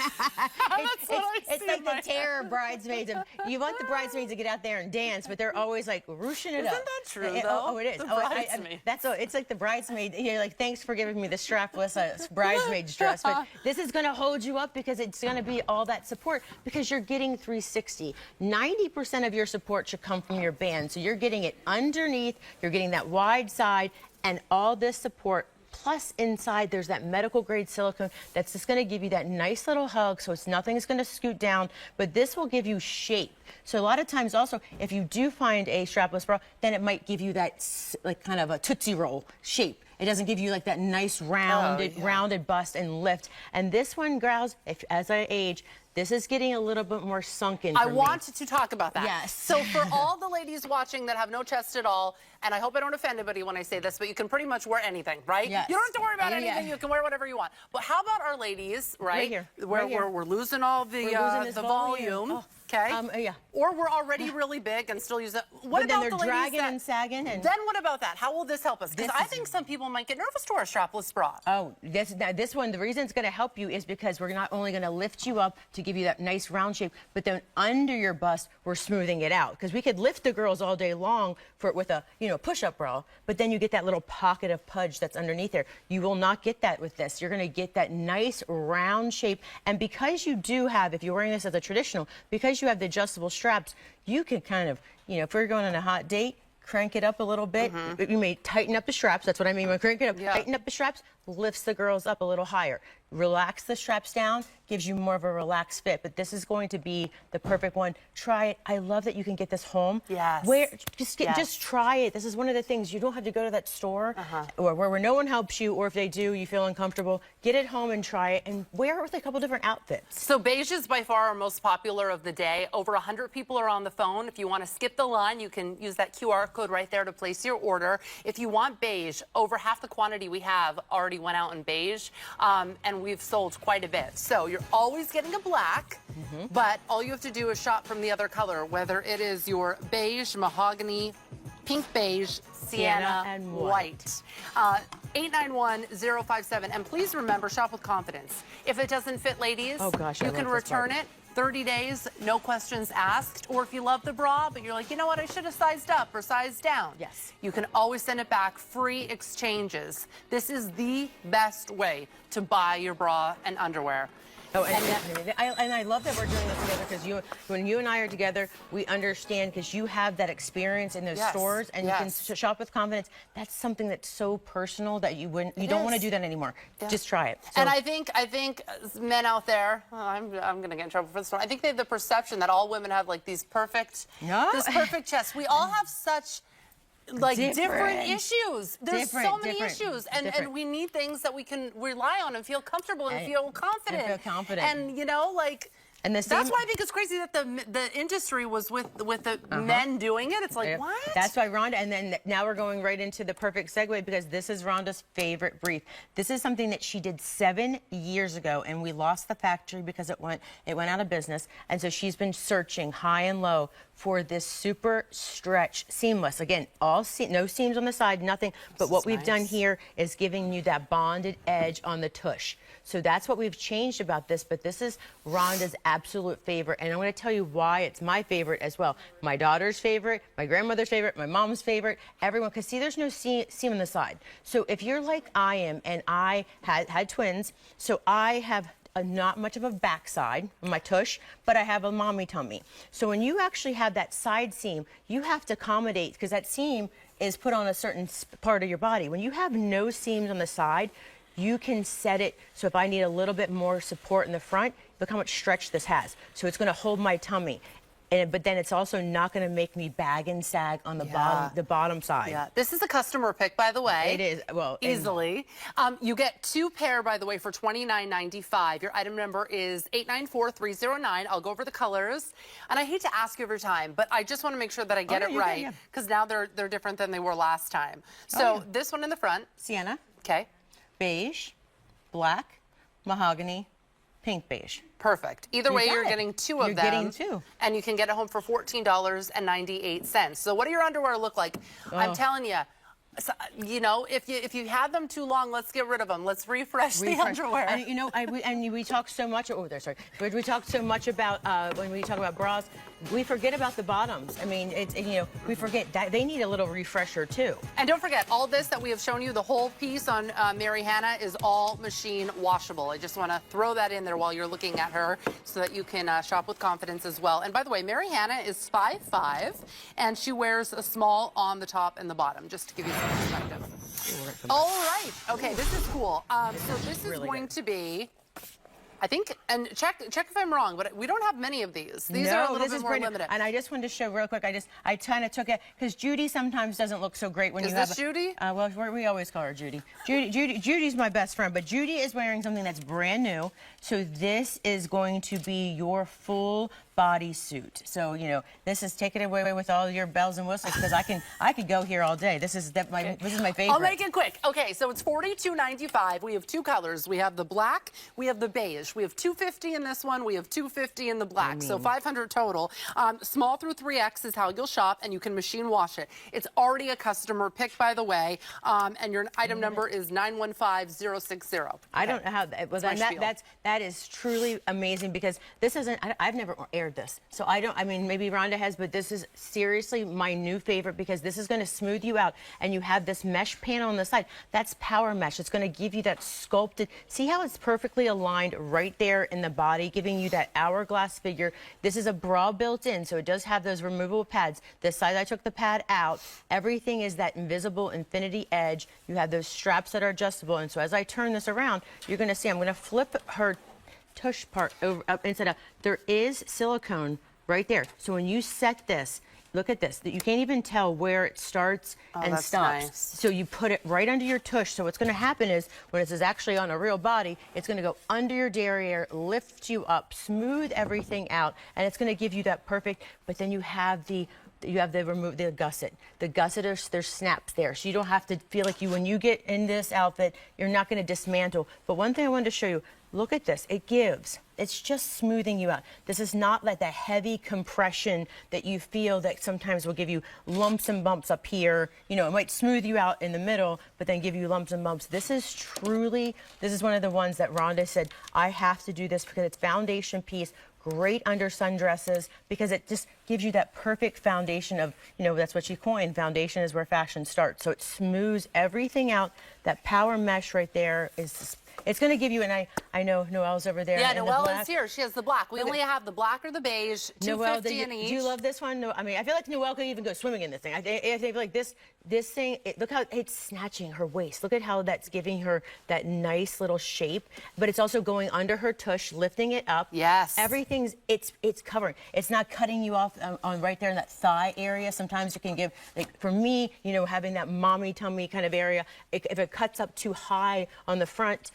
It's like the terror of bridesmaids. You want the bridesmaids to get out there and dance, but they're always like ruching it up. Isn't that true, though? Oh, it is. The bridesmaid. It's like the bridesmaid. You're like, thanks for giving me the strapless bridesmaid's dress, but this is going to hold you up, because it's going to be all that support, because you're getting 360. 90% of your support should come from your band, so you're getting it underneath. You're getting that wide side and all this support. Plus, inside, there's that medical grade silicone that's just going to give you that nice little hug, so nothing's going to scoot down, but this will give you shape. So a lot of times also, if you do find a strapless bra, then it might give you that like kind of a Tootsie Roll shape. It doesn't give you like that nice rounded bust and lift. And this one, gals, as I age, this is getting a little bit more sunken. I wanted to talk about that. Yes. So for all the ladies watching that have no chest at all, and I hope I don't offend anybody when I say this, but you can pretty much wear anything, right? Yes. You don't have to worry about anything. You can wear whatever you want. But how about our ladies, right? Here. We're losing all the volume. Okay. Or we're already really big and still use it. What But then about they're the ladies dragging that, and sagging? And then what about that? How will this help us? Because I think some people might get nervous to wear a strapless bra. Oh, this one, the reason it's going to help you is because we're not only going to lift you up to give you that nice round shape, but then under your bust, we're smoothing it out. Because we could lift the girls all day long with a push-up bra, but then you get that little pocket of pudge that's underneath there. You will not get that with this. You're going to get that nice round shape. And because you do have, if you're wearing this as a traditional, because you have the adjustable straps, you can kind of, if we're going on a hot date, crank it up a little bit. You may tighten up the straps. That's what I mean by crank it up. Tighten up the straps, lifts the girls up a little higher. Relax the straps down, gives you more of a relaxed fit. But this is going to be the perfect one. Try it. I love that you can get this home. Yes. Just try it. This is one of the things. You don't have to go to that store where no one helps you, or if they do, you feel uncomfortable. Get it home and try it, and wear it with a couple different outfits. So beige is by far our most popular of the day. Over 100 people are on the phone. If you want to skip the line, you can use that QR code right there to place your order. If you want beige, over half the quantity we have already went out in beige, and we've sold quite a bit. So you're always getting a black, but all you have to do is shop from the other color, whether it is your beige, mahogany, pink beige, sienna, and white. 891-057. And please remember, shop with confidence. If it doesn't fit, ladies, you can return it. 30 days, no questions asked. Or if you love the bra, but you're like, you know what, I should have sized up or sized down. Yes. You can always send it back. Free exchanges. This is the best way to buy your bra and underwear. Oh, and I love that we're doing this together, because when you and I are together, we understand, because you have that experience in those stores, and you can shop with confidence. That's something that's so personal that you don't want to do that anymore. Just try it. So, and I think men out there, I'm going to get in trouble for this one. I think they have the perception that all women have like this perfect chest. We all have such different issues. There's so many issues, and we need things that we can rely on and feel comfortable and feel confident. And And that's why I think it's crazy that the industry was with the men doing it. It's like, what? That's why Rhonda, and then now we're going right into the perfect segue, because this is Rhonda's favorite brief. This is something that she did 7 years ago, and we lost the factory because it went out of business. And so she's been searching high and low for this super stretch seamless. Again, no seams on the side, nothing. But what we've done here is giving you that bonded edge on the tush. So that's what we've changed about this. But this is Rhonda's absolute favorite, and I'm going to tell you why it's my favorite as well. My daughter's favorite, my grandmother's favorite, my mom's favorite, everyone. Because see, there's no seam on the side. So if you're like I am, and I had twins, so I have not much of a backside on my tush, but I have a mommy tummy. So when you actually have that side seam, you have to accommodate, because that seam is put on a certain part of your body. When you have no seams on the side, you can set it so if I need a little bit more support in the front, look how much stretch this has. So it's going to hold my tummy. But then it's also not going to make me bag and sag on the bottom side. Yeah, this is a customer pick, by the way. It is, well, easily. You get 2 pair, by the way, for $29.95. Your item number is 894309. I'll go over the colors, and I hate to ask you every time, but I just want to make sure that I get it right because now they're different than they were last time. So this one in the front, sienna, okay, beige, black, mahogany, pink beige. Perfect. Either way, you're getting 2 of them. You're getting 2. And you can get it home for $14.98. So what do your underwear look like? I'm telling you, you know, if you had them too long, let's get rid of them. Let's refresh the underwear. And, you know, we talk so much. Oh, there, sorry. We talk so much about when we talk about bras, we forget about the bottoms. I mean, it's, you know, we forget that they need a little refresher too. And don't forget, all this that we have shown you, the whole piece on Mary Hannah is all machine washable. I just want to throw that in there while you're looking at her so that you can shop with confidence as well. And by the way, Mary Hannah is 5'5", and she wears a small on the top and the bottom, just to give you some perspective. All right. Okay, this is cool. So this is going to be, I think, and check if I'm wrong, but we don't have many of these. These are a little bit more limited. And I just wanted to show real quick. I kind of took it because Judy sometimes doesn't look so great when you have. Is this Judy? Well, we always call her Judy. Judy's my best friend, but Judy is wearing something that's brand new. So this is going to be your full bodysuit. So, you know, this is take it away with all your bells and whistles because I could go here all day. This is my favorite. I'll make it quick. Okay, so it's $42.95. We have 2 colors. We have the black, we have the beige. We have $250 in this one. We have $250 in the black. So $500 total. Small through 3X is how you'll shop, and you can machine wash it. It's already a customer pick, by the way, and your item number is 915060. I don't know how that was. That is truly amazing because this isn't. I've never aired this, so I don't. I mean, maybe Rhonda has, but this is seriously my new favorite because this is going to smooth you out, and you have this mesh panel on the side. That's power mesh. It's going to give you that sculpted. See how it's perfectly aligned right there in the body, giving you that hourglass figure. This is a bra built in, so it does have those removable pads. This side I took the pad out. Everything is that invisible infinity edge. You have those straps that are adjustable, and so as I turn this around, you're going to see I'm going to flip her tush part over up inside out. There is silicone right there. So when you set this, look at this. You can't even tell where it starts and stops. Nice. So you put it right under your tush. So what's going to happen is when this is actually on a real body, it's going to go under your derriere, lift you up, smooth everything out, and it's going to give you that perfect. But then you have the gusset. The gusset, there's snaps there. So you don't have to feel like when you get in this outfit, you're not going to dismantle. But one thing I wanted to show you, look at this. It gives. It's just smoothing you out. This is not like the heavy compression that you feel that sometimes will give you lumps and bumps up here. You know, it might smooth you out in the middle, but then give you lumps and bumps. This is one of the ones that Rhonda said, I have to do this because it's foundation piece. Great under sundresses because it just gives you that perfect foundation of, you know, that's what she coined. Foundation is where fashion starts. So it smooths everything out. That power mesh right there is, it's going to give you, and I know Noelle's over there. Yeah, Noelle is here. She has the black. We only have the black or the beige, $250 in each. Do you love this one? No, I mean, I feel like Noelle could even go swimming in this thing. I feel like this thing, look how it's snatching her waist. Look at how that's giving her that nice little shape, but it's also going under her tush, lifting it up. Yes. Everything's, it's covering. It's not cutting you off on right there in that thigh area. Sometimes it can give, like for me, you know, having that mommy tummy kind of area, if it cuts up too high on the front.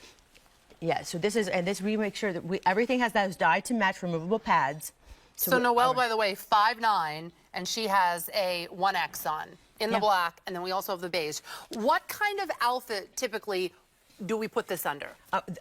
Yeah, so this is, and this we make sure that everything has those dyed to match removable pads. So Noelle, by the way, 5'9", and she has a 1X on in the black, and then we also have the beige. What kind of outfit typically do we put this under?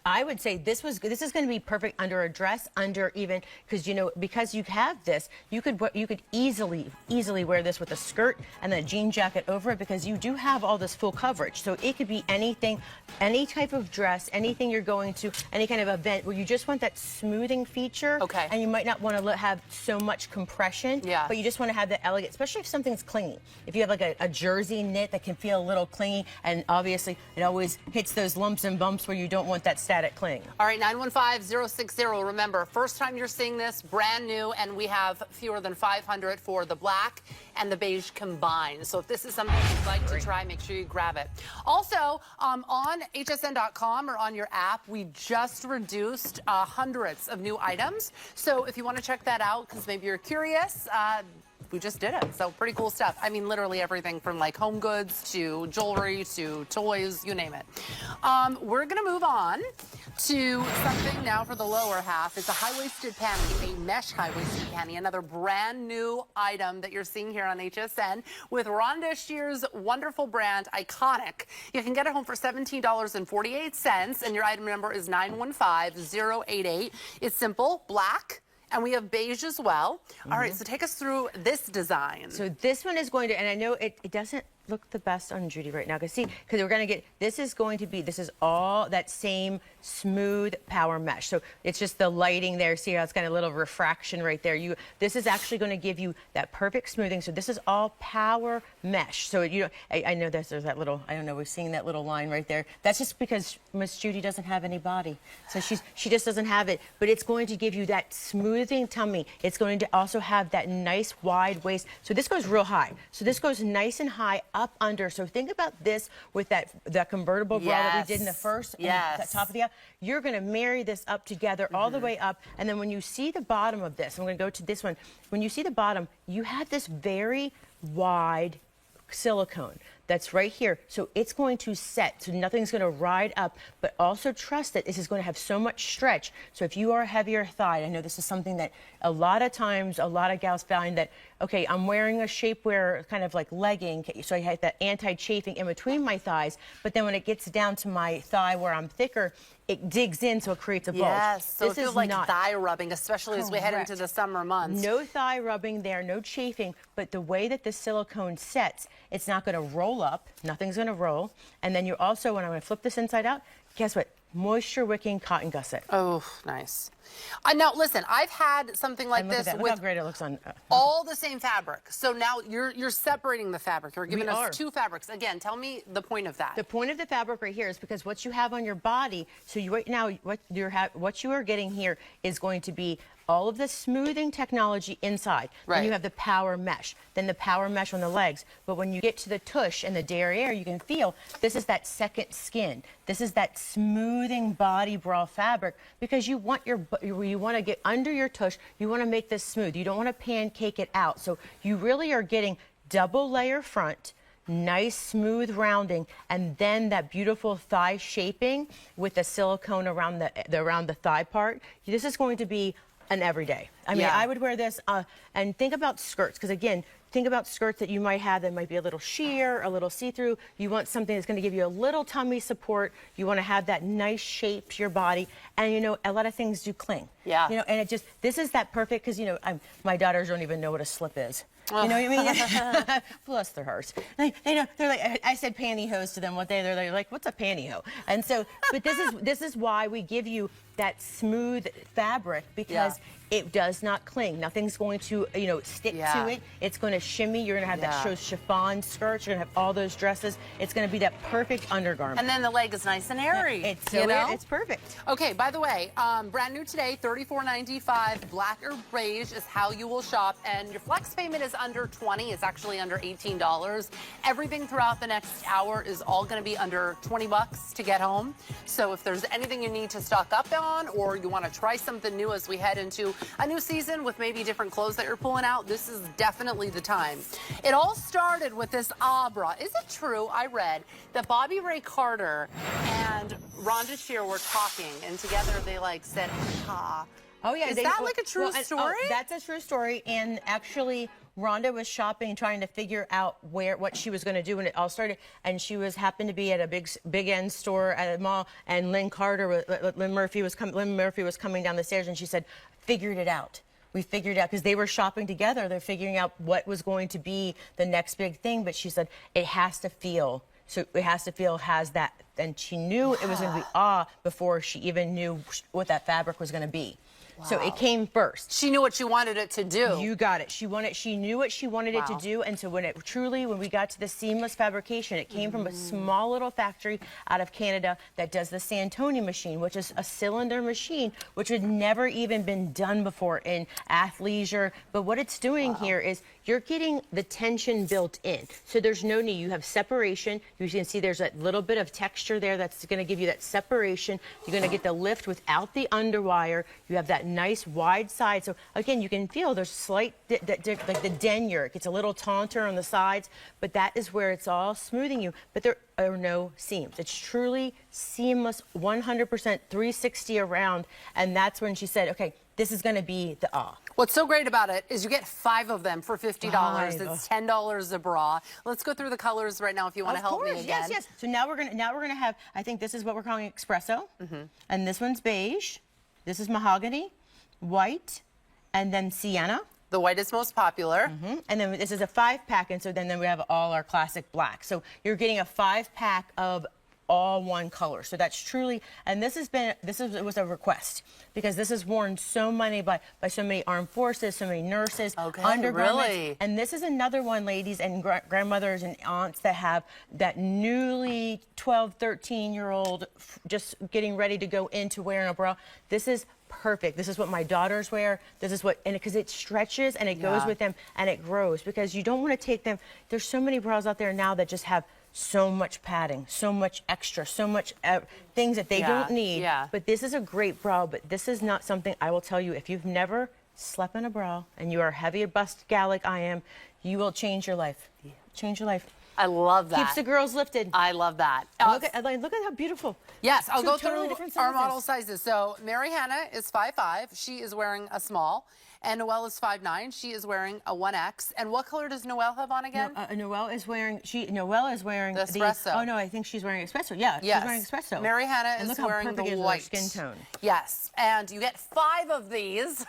I would say this is going to be perfect under a dress, under even because because you have this, you could easily wear this with a skirt and then a jean jacket over it because you do have all this full coverage. So it could be anything, any type of dress, anything you're going to, any kind of event where you just want that smoothing feature. Okay. And you might not want to have so much compression. Yeah. But you just want to have the elegant, especially if something's clingy. If you have like a jersey knit that can feel a little clingy, and obviously it always hits those lumps humps and bumps where you don't want that static cling. All right, 915-060. Remember, first time you're seeing this, brand new, and we have fewer than 500 for the black and the beige combined. So if this is something you'd like to try, make sure you grab it. Also, on hsn.com or on your app, we just reduced hundreds of new items. So if you want to check that out, because maybe you're curious, we just did it. So pretty cool stuff. I mean, literally everything from like home goods to jewelry to toys, you name it. We're going to move on to something now for the lower half. It's a high-waisted panty, a mesh high-waisted panty, another brand new item that you're seeing here on HSN with Rhonda Shear's wonderful brand, Iconic. You can get it home for $17.48, and your item number is 915088. It's simple, black, and we have beige as well. All right, so take us through this design. So this one is going to, and I know it doesn't look the best on Judy right now, because we're going to get, this is all that same smooth power mesh. So it's just the lighting there. See how it's got a little refraction right there. This is actually going to give you that perfect smoothing. So this is all power mesh. So I know there's that little, I don't know, we're seeing that little line right there. That's just because Miss Judy doesn't have any body. So she just doesn't have it. But it's going to give you that smoothing tummy. It's going to also have that nice wide waist. So this goes real high. So this goes nice and high up under. So think about this with that convertible bra that we did in the first, the top of the aisle. You're going to marry this up together all the way up. And then when you see the bottom of this, I'm going to go to this one. When you see the bottom, you have this very wide silicone that's right here. So it's going to set, so nothing's going to ride up, but also trust that this is going to have so much stretch. So if you are a heavier thigh, I know this is something that a lot of times, a lot of gals find that, okay, I'm wearing a shapewear kind of like legging, so I have that anti-chafing in between my thighs, but then when it gets down to my thigh where I'm thicker, it digs in, so it creates a bulge. Yes, so this it feels is like not thigh rubbing, especially as we head into the summer months. No thigh rubbing there, no chafing, but the way that the silicone sets, it's not going to roll up, nothing's going to roll, and then you also, when I'm going to flip this inside out, guess what? Moisture wicking cotton gusset. Oh, nice. Now, listen, I've had something like this Look with how great it looks on. all the same fabric. So now you're separating the fabric. You're giving We are. us two fabrics. Again, tell me the point of that. The point of the fabric right here is because what you have on your body, so right now what you are getting here is going to be all of the smoothing technology inside. Right. Then you have the power mesh, then the power mesh on the legs. But when you get to the tush and the derriere, you can feel this is that second skin. This is that smoothing body bra fabric, because you want you want to get under your tush. You want to make this smooth. You don't want to pancake it out. So you really are getting double layer front, nice smooth rounding, and then that beautiful thigh shaping with the silicone around the thigh part. This is going to be an everyday. I mean, I would wear this, and think about skirts, because again, think about skirts that you might have that might be a little sheer, a little see-through. You want something that's going to give you a little tummy support. You want to have that nice shape to your body, and you know, a lot of things do cling. Yeah. You know, and this is that perfect, because you know, my daughters don't even know what a slip is. You know what I mean? Bless their hearts. They know, they're like, I said pantyhose to them one day. They're like, what's a pantyhose? And so, but this is why we give you that smooth fabric, because it does not cling. Nothing's going to, you know, stick to it. It's going to shimmy. You're going to have that chiffon skirts. You're going to have all those dresses. It's going to be that perfect undergarment. And then the leg is nice and airy. It's it's perfect. Okay, by the way, brand new today, $34.95. Black or beige is how you will shop, and your flex payment is under $20. It's actually under $18. Everything throughout the next hour is all going to be under $20 to get home. So if there's anything you need to stock up on, or you want to try something new as we head into a new season with maybe different clothes that you're pulling out, this is definitely the time. It all started with this bra. Is it true, I read, that Bobby Ray Carter and Rhonda Shear were talking, and together they like said, ha. Oh yeah, is that like a true story? That's a true story, and actually, Rhonda was shopping, trying to figure out what she was going to do when it all started, and she happened to be at a big end store at a mall, and Lynn Murphy was coming down the stairs, and she said, "Figured it out. We figured it out," because they were shopping together. They're figuring out what was going to be the next big thing. But she said it has to feel. So it has to feel that, and she knew it was going to be before she even knew what that fabric was going to be. So it came first. She knew what she wanted it to do. You got it. She knew what she wanted it to do, and so when we got to the seamless fabrication, it came from a small little factory out of Canada that does the Santoni machine, which is a cylinder machine, which had never even been done before in athleisure. But what it's doing here is you're getting the tension built in, so there's no need. You have separation. You can see there's a little bit of texture there that's going to give you that separation. You're going to get the lift without the underwire. You have that nice wide side. So again, you can feel there's slight, like the denier. It gets a little taunter on the sides, but that is where it's all smoothing you. But there are no seams. It's truly seamless, 100% 360 around. And that's when she said, okay, this is going to be the What's so great about it is you get 5 of them for $50. Five. It's $10 a bra. Let's go through the colors right now if you want to help me again. Yes, yes. So now we're gonna have. I think this is what we're calling espresso, and this one's beige. This is mahogany, white, and then sienna. The white is most popular. And then this is a 5-pack, and so then we have all our classic black. So you're getting a 5-pack of all one color. So that's truly, and it was a request because this is worn so many by so many armed forces, so many nurses, undergarments. Really? And this is another one, ladies and grandmothers and aunts that have that newly 12, 13-year-old just getting ready to go into wearing a bra. This is perfect. This is what my daughters wear. This is what, and because it stretches and it goes with them and it grows, because you don't want to take them. There's so many bras out there now that just have so much padding, so much extra, so much things that they don't need. But this is a great bra, but this is not something, I will tell you, if you've never slept in a bra and you are a heavy bust gal like I am, you will change your life. Change your life. I love that. Keeps the girls lifted. I love that. Look at how beautiful. Yes, I'll go totally through different our sizes. model sizes. So Mary Hannah is 5'5". She is wearing a small. And Noelle is 5'9". She is wearing a 1X. And what color does Noelle have on again? Noelle is wearing the espresso. Oh no, I think she's wearing espresso. Yeah, yes. She's wearing espresso. Mary Hannah and is look wearing how perfect the is her white skin tone. Yes, and you get 5 of these.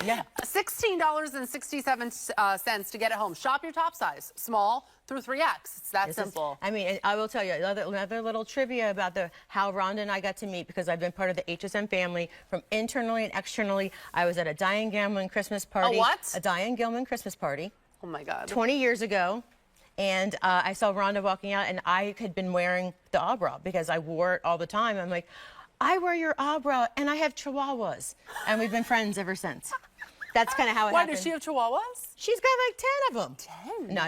Yeah. $16.67 to get it home. Shop your top size, small through 3X. It's that simple. I mean, I will tell you another little trivia about how Rhonda and I got to meet, because I've been part of the HSN family from internally and externally. I was at a Diane Gilman Christmas party. A what? A Diane Gilman Christmas party. Oh my God. 20 years ago. And I saw Rhonda walking out, and I had been wearing the bra because I wore it all the time. I'm like, I wear your bra, and I have chihuahuas. And we've been friends ever since. That's kind of how it happened. Why, does she have chihuahuas? She's got like 10 of them. 10? No,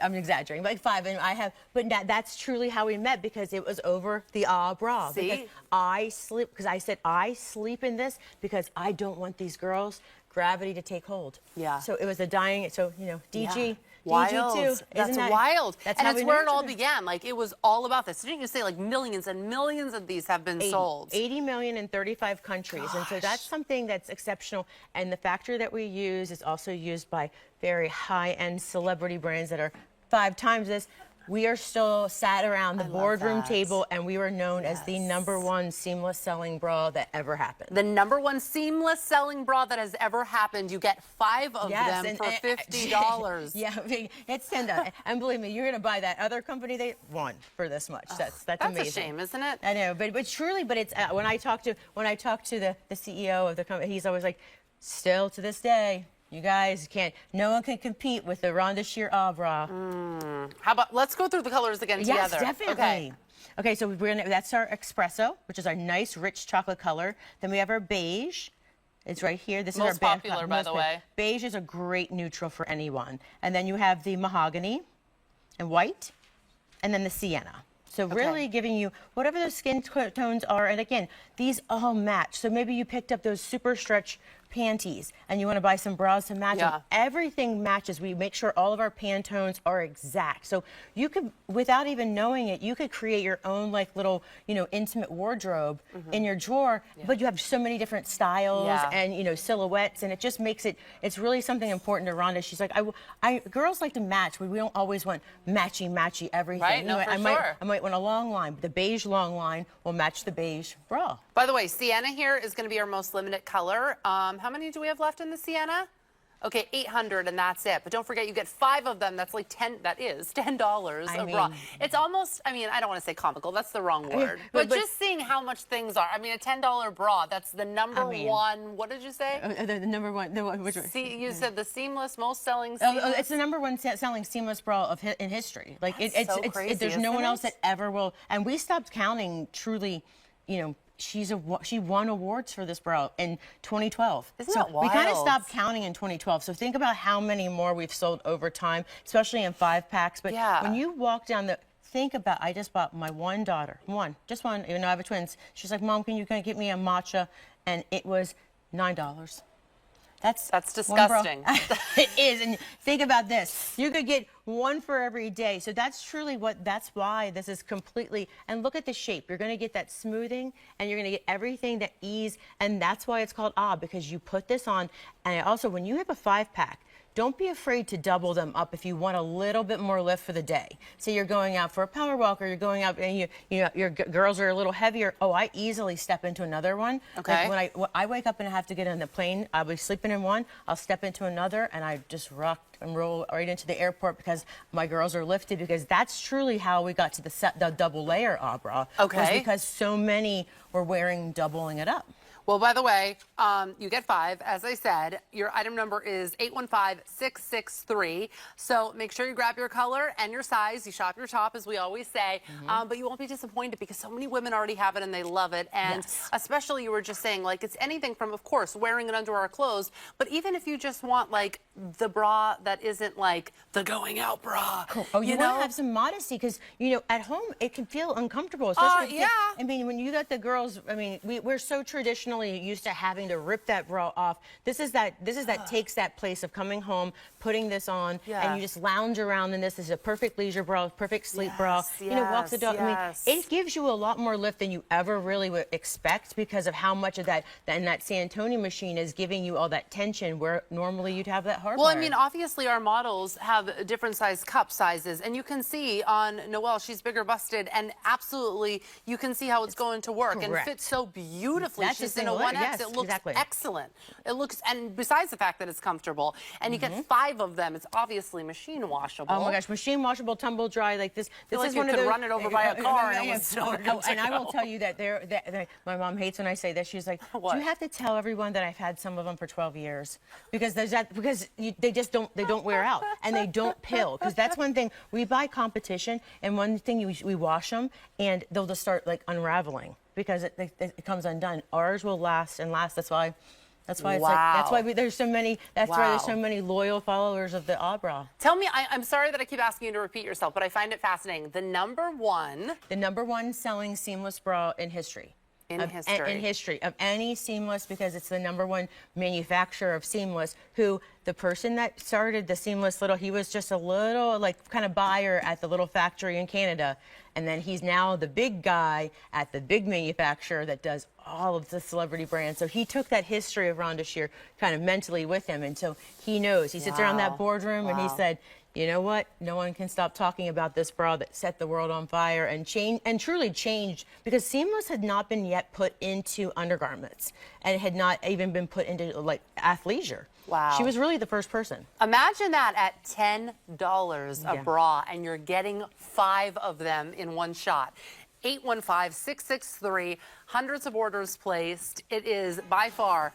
I'm exaggerating. Like 5, and I have. But that's truly how we met, because it was over the bra. See? Because I said I sleep in this because I don't want these girls' gravity to take hold. Yeah. So it was a dying. So DG. Yeah. Wild. DG too. That's wild. That's and how it's we where it knew all each other. began. Like, it was all about this. Didn't you say like millions and millions of these have been sold? 80 million in 35 countries. And so that's something that's exceptional. And the factory that we use is also used by very high-end celebrity brands that are 5 times this. We are still sat around the boardroom table, and we were known as the #1 seamless selling bra that ever happened. The #1 seamless selling bra that has ever happened. You get 5 of them for $50. Yeah, it's $10. And believe me, you're going to buy that other company, they won for this much. That's amazing. That's a shame, isn't it? I know, but truly, it's when I talk to the CEO of the company, he's always like, still to this day, you guys no one can compete with the Rhonda Shear bra. How about, let's go through the colors again Yes, together. definitely. Okay, so that's our espresso, which is our nice, rich chocolate color. Then we have our beige. It's right here. This Most is our popular, by the way. Beige is a great neutral for anyone. And then you have the mahogany and white, and then the sienna. So really giving you whatever those skin tones are. And again, these all match. So maybe you picked up those super stretch panties and you want to buy some bras to match them. Everything matches. We make sure all of our Pantones are exact. So you could, without even knowing it, you could create your own like little, intimate wardrobe in your drawer, but you have so many different styles and, silhouettes, and it just makes it's really something important to Rhonda. She's like, girls like to match. We don't always want matchy everything. Right, no, for sure. I might want a long line, but the beige long line will match the beige bra. By the way, sienna here is going to be our most limited color. How many do we have left in the sienna? Okay, 800 and that's it. But don't forget, you get 5 of them. That's like $10 a bra. It's almost, I mean, I don't want to say comical. That's the wrong word. But just seeing how much things are. I mean, a $10 bra, that's the number one, what did you say? The number one, which one? See, you said the seamless, most selling seamless. Oh, it's the number one selling seamless bra in history. Like That's so crazy, there's no isn't one else it? that ever will. And we stopped counting. Truly, you know, she won awards for this bra in 2012. Isn't so that wild? we kind of stopped counting in 2012. So think about how many more we've sold over time, especially in 5-packs. But when you walk down think about, I just bought my one daughter, just one, even though I have twins. She's like, Mom, can you get me a matcha? And it was $9. That's disgusting. It is. And think about this. You could get one for every day. So that's why this is completely, and look at the shape. You're going to get that smoothing and you're going to get everything, that ease. And that's why it's called because you put this on. And also, when you have a 5-pack, don't be afraid to double them up if you want a little bit more lift for the day. So you're going out for a power walk, or you're going out and your girls are a little heavier. Oh, I easily step into another one. Okay. Like when I wake up and I have to get on the plane, I'll be sleeping in one, I'll step into another, and I just rock and roll right into the airport because my girls are lifted, because that's truly how we got to the double layer bra. Okay. Was because so many were doubling it up. Well, by the way, you get 5. As I said, your item number is 815-663. So make sure you grab your color and your size. You shop your top, as we always say. But you won't be disappointed because so many women already have it and they love it. And especially, you were just saying, like, it's anything from, of course, wearing it under our clothes. But even if you just want, like, the bra that isn't, like, the going out bra. Cool. Oh, you want to have some modesty because, at home, it can feel uncomfortable. Especially I mean, when you got the girls, I mean, we're so traditional used to having to rip that bra off. This is that takes that place of coming home, putting this on, and you just lounge around in this. This is a perfect leisure bra, perfect sleep bra. Walk the dog. I mean, it gives you a lot more lift than you ever really would expect because of how much of that Santoni machine is giving you all that tension where normally you'd have that hard. Well, I mean, obviously our models have different size cup sizes, and you can see on Noelle, she's bigger busted, and absolutely you can see how it's going to work and fits so beautifully. She's in a 1X. It looks excellent. It looks, and besides the fact that it's comfortable, and you get 5 of them, it's obviously machine washable. Oh my gosh, machine washable, tumble dry, like this. This like is you one could of those, run it over by a car and it was still good to and I will go. tell you that my mom hates when I say that. She's like, do you have to tell everyone that I've had some of them for 12 years? Because they just don't wear out and they don't pill. Because that's one thing, we buy competition, and one thing we wash them and they'll just start like unraveling because it comes undone. Ours will last and last. That's why it's like, that's why there's so many. That's why there's so many loyal followers of the bra. Tell me, I'm sorry that I keep asking you to repeat yourself, but I find it fascinating. The number one selling seamless bra in history. In history of any seamless, because it's the number one manufacturer of seamless. Who the person that started the seamless he was just a little kind of buyer at the little factory in Canada, and then he's now the big guy at the big manufacturer that does all of the celebrity brands. So he took that history of Rhonda Shear kind of mentally with him, and so he knows. He sits around that boardroom and he said, you know what? No one can stop talking about this bra that set the world on fire and truly changed, because seamless had not been yet put into undergarments and had not even been put into athleisure. Wow. She was really the first person. Imagine that at $10 a bra, and you're getting 5 of them in one shot. 815-663, hundreds of orders placed. It is by far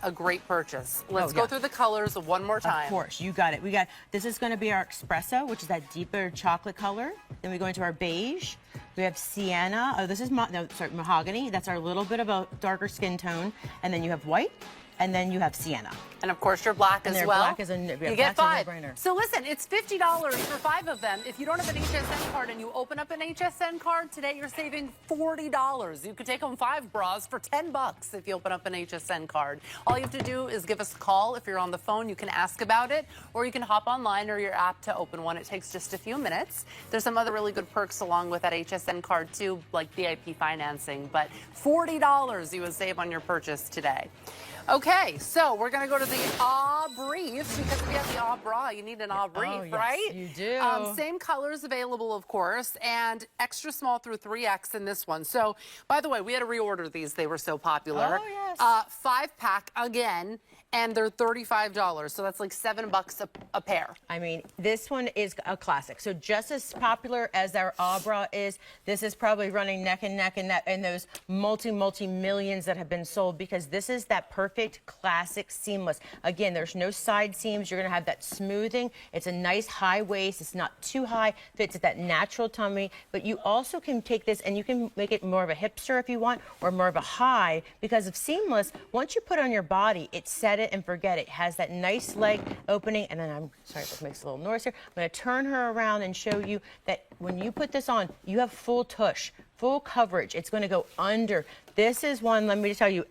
a great purchase. Let's go through the colors one more time. Of course, you got it. This is going to be our espresso, which is that deeper chocolate color. Then we go into our beige. We have sienna. Oh, this is mahogany. That's our little bit of a darker skin tone. And then you have white. And then you have sienna. And of course, your black as well. Black is you get 5. No-brainer. So listen, it's $50 for 5 of them. If you don't have an HSN card and you open up an HSN card today, you're saving $40. You could take home 5 bras for $10 if you open up an HSN card. All you have to do is give us a call. If you're on the phone, you can ask about it, or you can hop online or your app to open one. It takes just a few minutes. There's some other really good perks along with that HSN card too, like VIP financing. But $40 you would save on your purchase today. Okay, so we're going to go to the briefs, because if you have the bra, you need an brief, right? You do. Same colors available, of course, and extra small through 3X in this one. So, by the way, we had to reorder these. They were so popular. Oh, yes. 5-pack again. and they're $35. So that's like $7 a pair. I mean, this one is a classic. So just as popular as our Abra is, this is probably running neck and neck and those multi-millions that have been sold, because this is that perfect classic seamless. Again, there's no side seams. You're going to have that smoothing. It's a nice high waist. It's not too high. Fits at that natural tummy. But you also can take this and you can make it more of a hipster if you want, or more of a high, because of seamless. Once you put it on your body, it's set it and forget it. It has that nice leg opening. And then I'm sorry if this makes a little noise here. I'm going to turn her around and show you that when you put this on, you have full tush, full coverage. It's going to go under. This is one, let me tell you,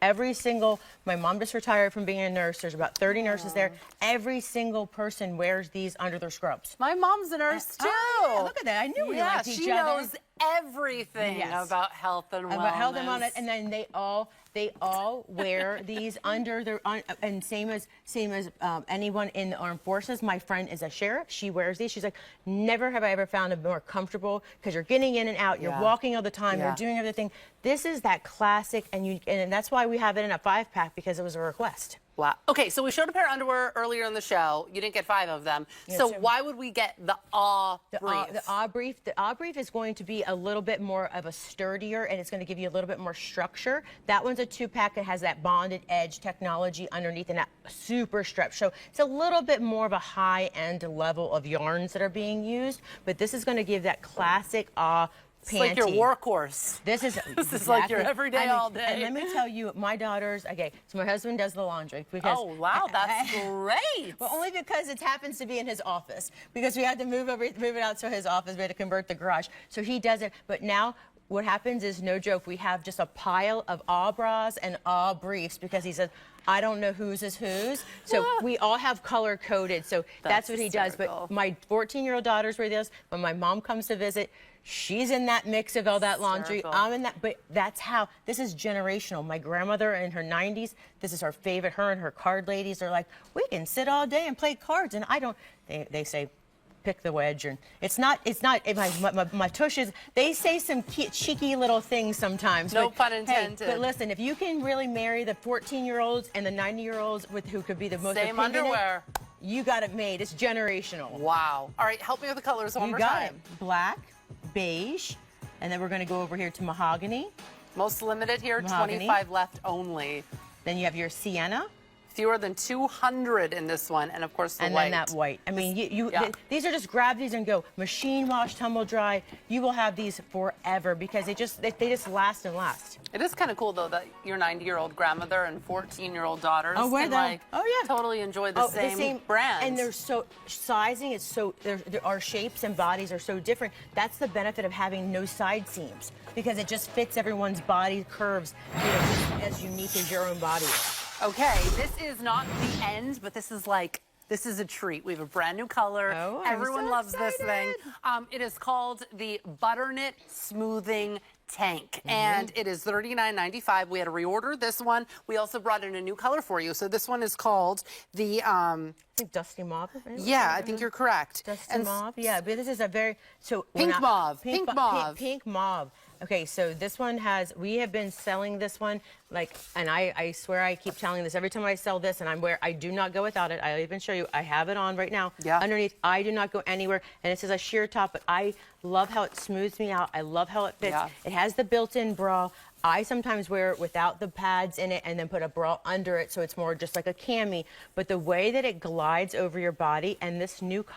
my mom just retired from being a nurse. There's about 30 nurses there. Every single person wears these under their scrubs. My mom's a nurse too. Oh, yeah, look at that. I knew we liked each other. She knows everything about health and wellness. About health and wellness, and then they all wear these under their, and same as anyone in the armed forces. My friend is a sheriff. She wears these. She's like, never have I ever found a more comfortable, because you're getting in and out. You're walking all the time. You're doing everything. This is that classic, and that's why we have it in a 5-pack, because it was a request. Wow. Okay, so we showed a pair of underwear earlier in the show. You didn't get 5 of them. So why would we get the brief? The brief is going to be a little bit more of a sturdier, and it's going to give you a little bit more structure. That one's a 2-pack. It has that bonded edge technology underneath and that super stretch. So it's a little bit more of a high-end level of yarns that are being used, but this is going to give that classic It's like your workhorse. This is like your everyday, all day. And let me tell you, my daughters, okay, so my husband does the laundry. Because, oh, wow, that's great. Well, only because it happens to be in his office, because we had to move it out to his office. We had to convert the garage. So he does it. But now what happens is, no joke, we have just a pile of bras and briefs, because he says, I don't know whose is whose. So we all have color coded. So that's what he does. But my 14-year-old daughters wear this. When my mom comes to visit, she's in that mix of all that laundry. I'm in that, but that's how, this is generational. My grandmother in her 90s, this is her favorite. Her and her card ladies are like, we can sit all day and play cards. And I don't, they say, pick the wedge. And it's not my tushes, they say some cheeky little things sometimes. No pun intended. Hey, but listen, if you can really marry the 14-year-olds and the 90-year-olds who could be the most same underwear, you got it made. It's generational. Wow. All right, help me with the colors one more time. You got it. Black, beige, and then we're going to go over here to mahogany. Most limited here, Mahogany. 25 left only. Then you have your sienna. Fewer than 200 in this one, and of course the white. And then that white. I mean, these are just grab these and go. Machine wash, tumble dry. You will have these forever, because they just last and last. It is kind of cool though that your 90-year-old grandmother and 14-year-old daughters wear can them. totally enjoy the same brand. And they're so sizing is so our shapes and bodies are so different. That's the benefit of having no side seams, because it just fits everyone's body curves, just as unique as your own body is. Okay, this is not the end, but this is a treat. We have a brand new color. Oh, Everyone so loves excited. this thing. It is called the Butternut Smoothing Tank, and it is $39.95. We had to reorder this one. We also brought in a new color for you. So this one is called the I think dusty mauve. yeah, I think you're correct. Dusty mauve. Yeah, but this is a very pink mauve. Pink mauve. Okay, so this one we have been selling this one, and I swear I keep telling this every time I sell this, and I do not go without it. I'll even show you. I have it on right now. Yeah. Underneath, I do not go anywhere, and it says a sheer top, but I love how it smooths me out. I love how it fits. Yeah. It has the built-in bra. I sometimes wear it without the pads in it and then put a bra under it, so it's more just like a cami. But the way that it glides over your body, and this new color,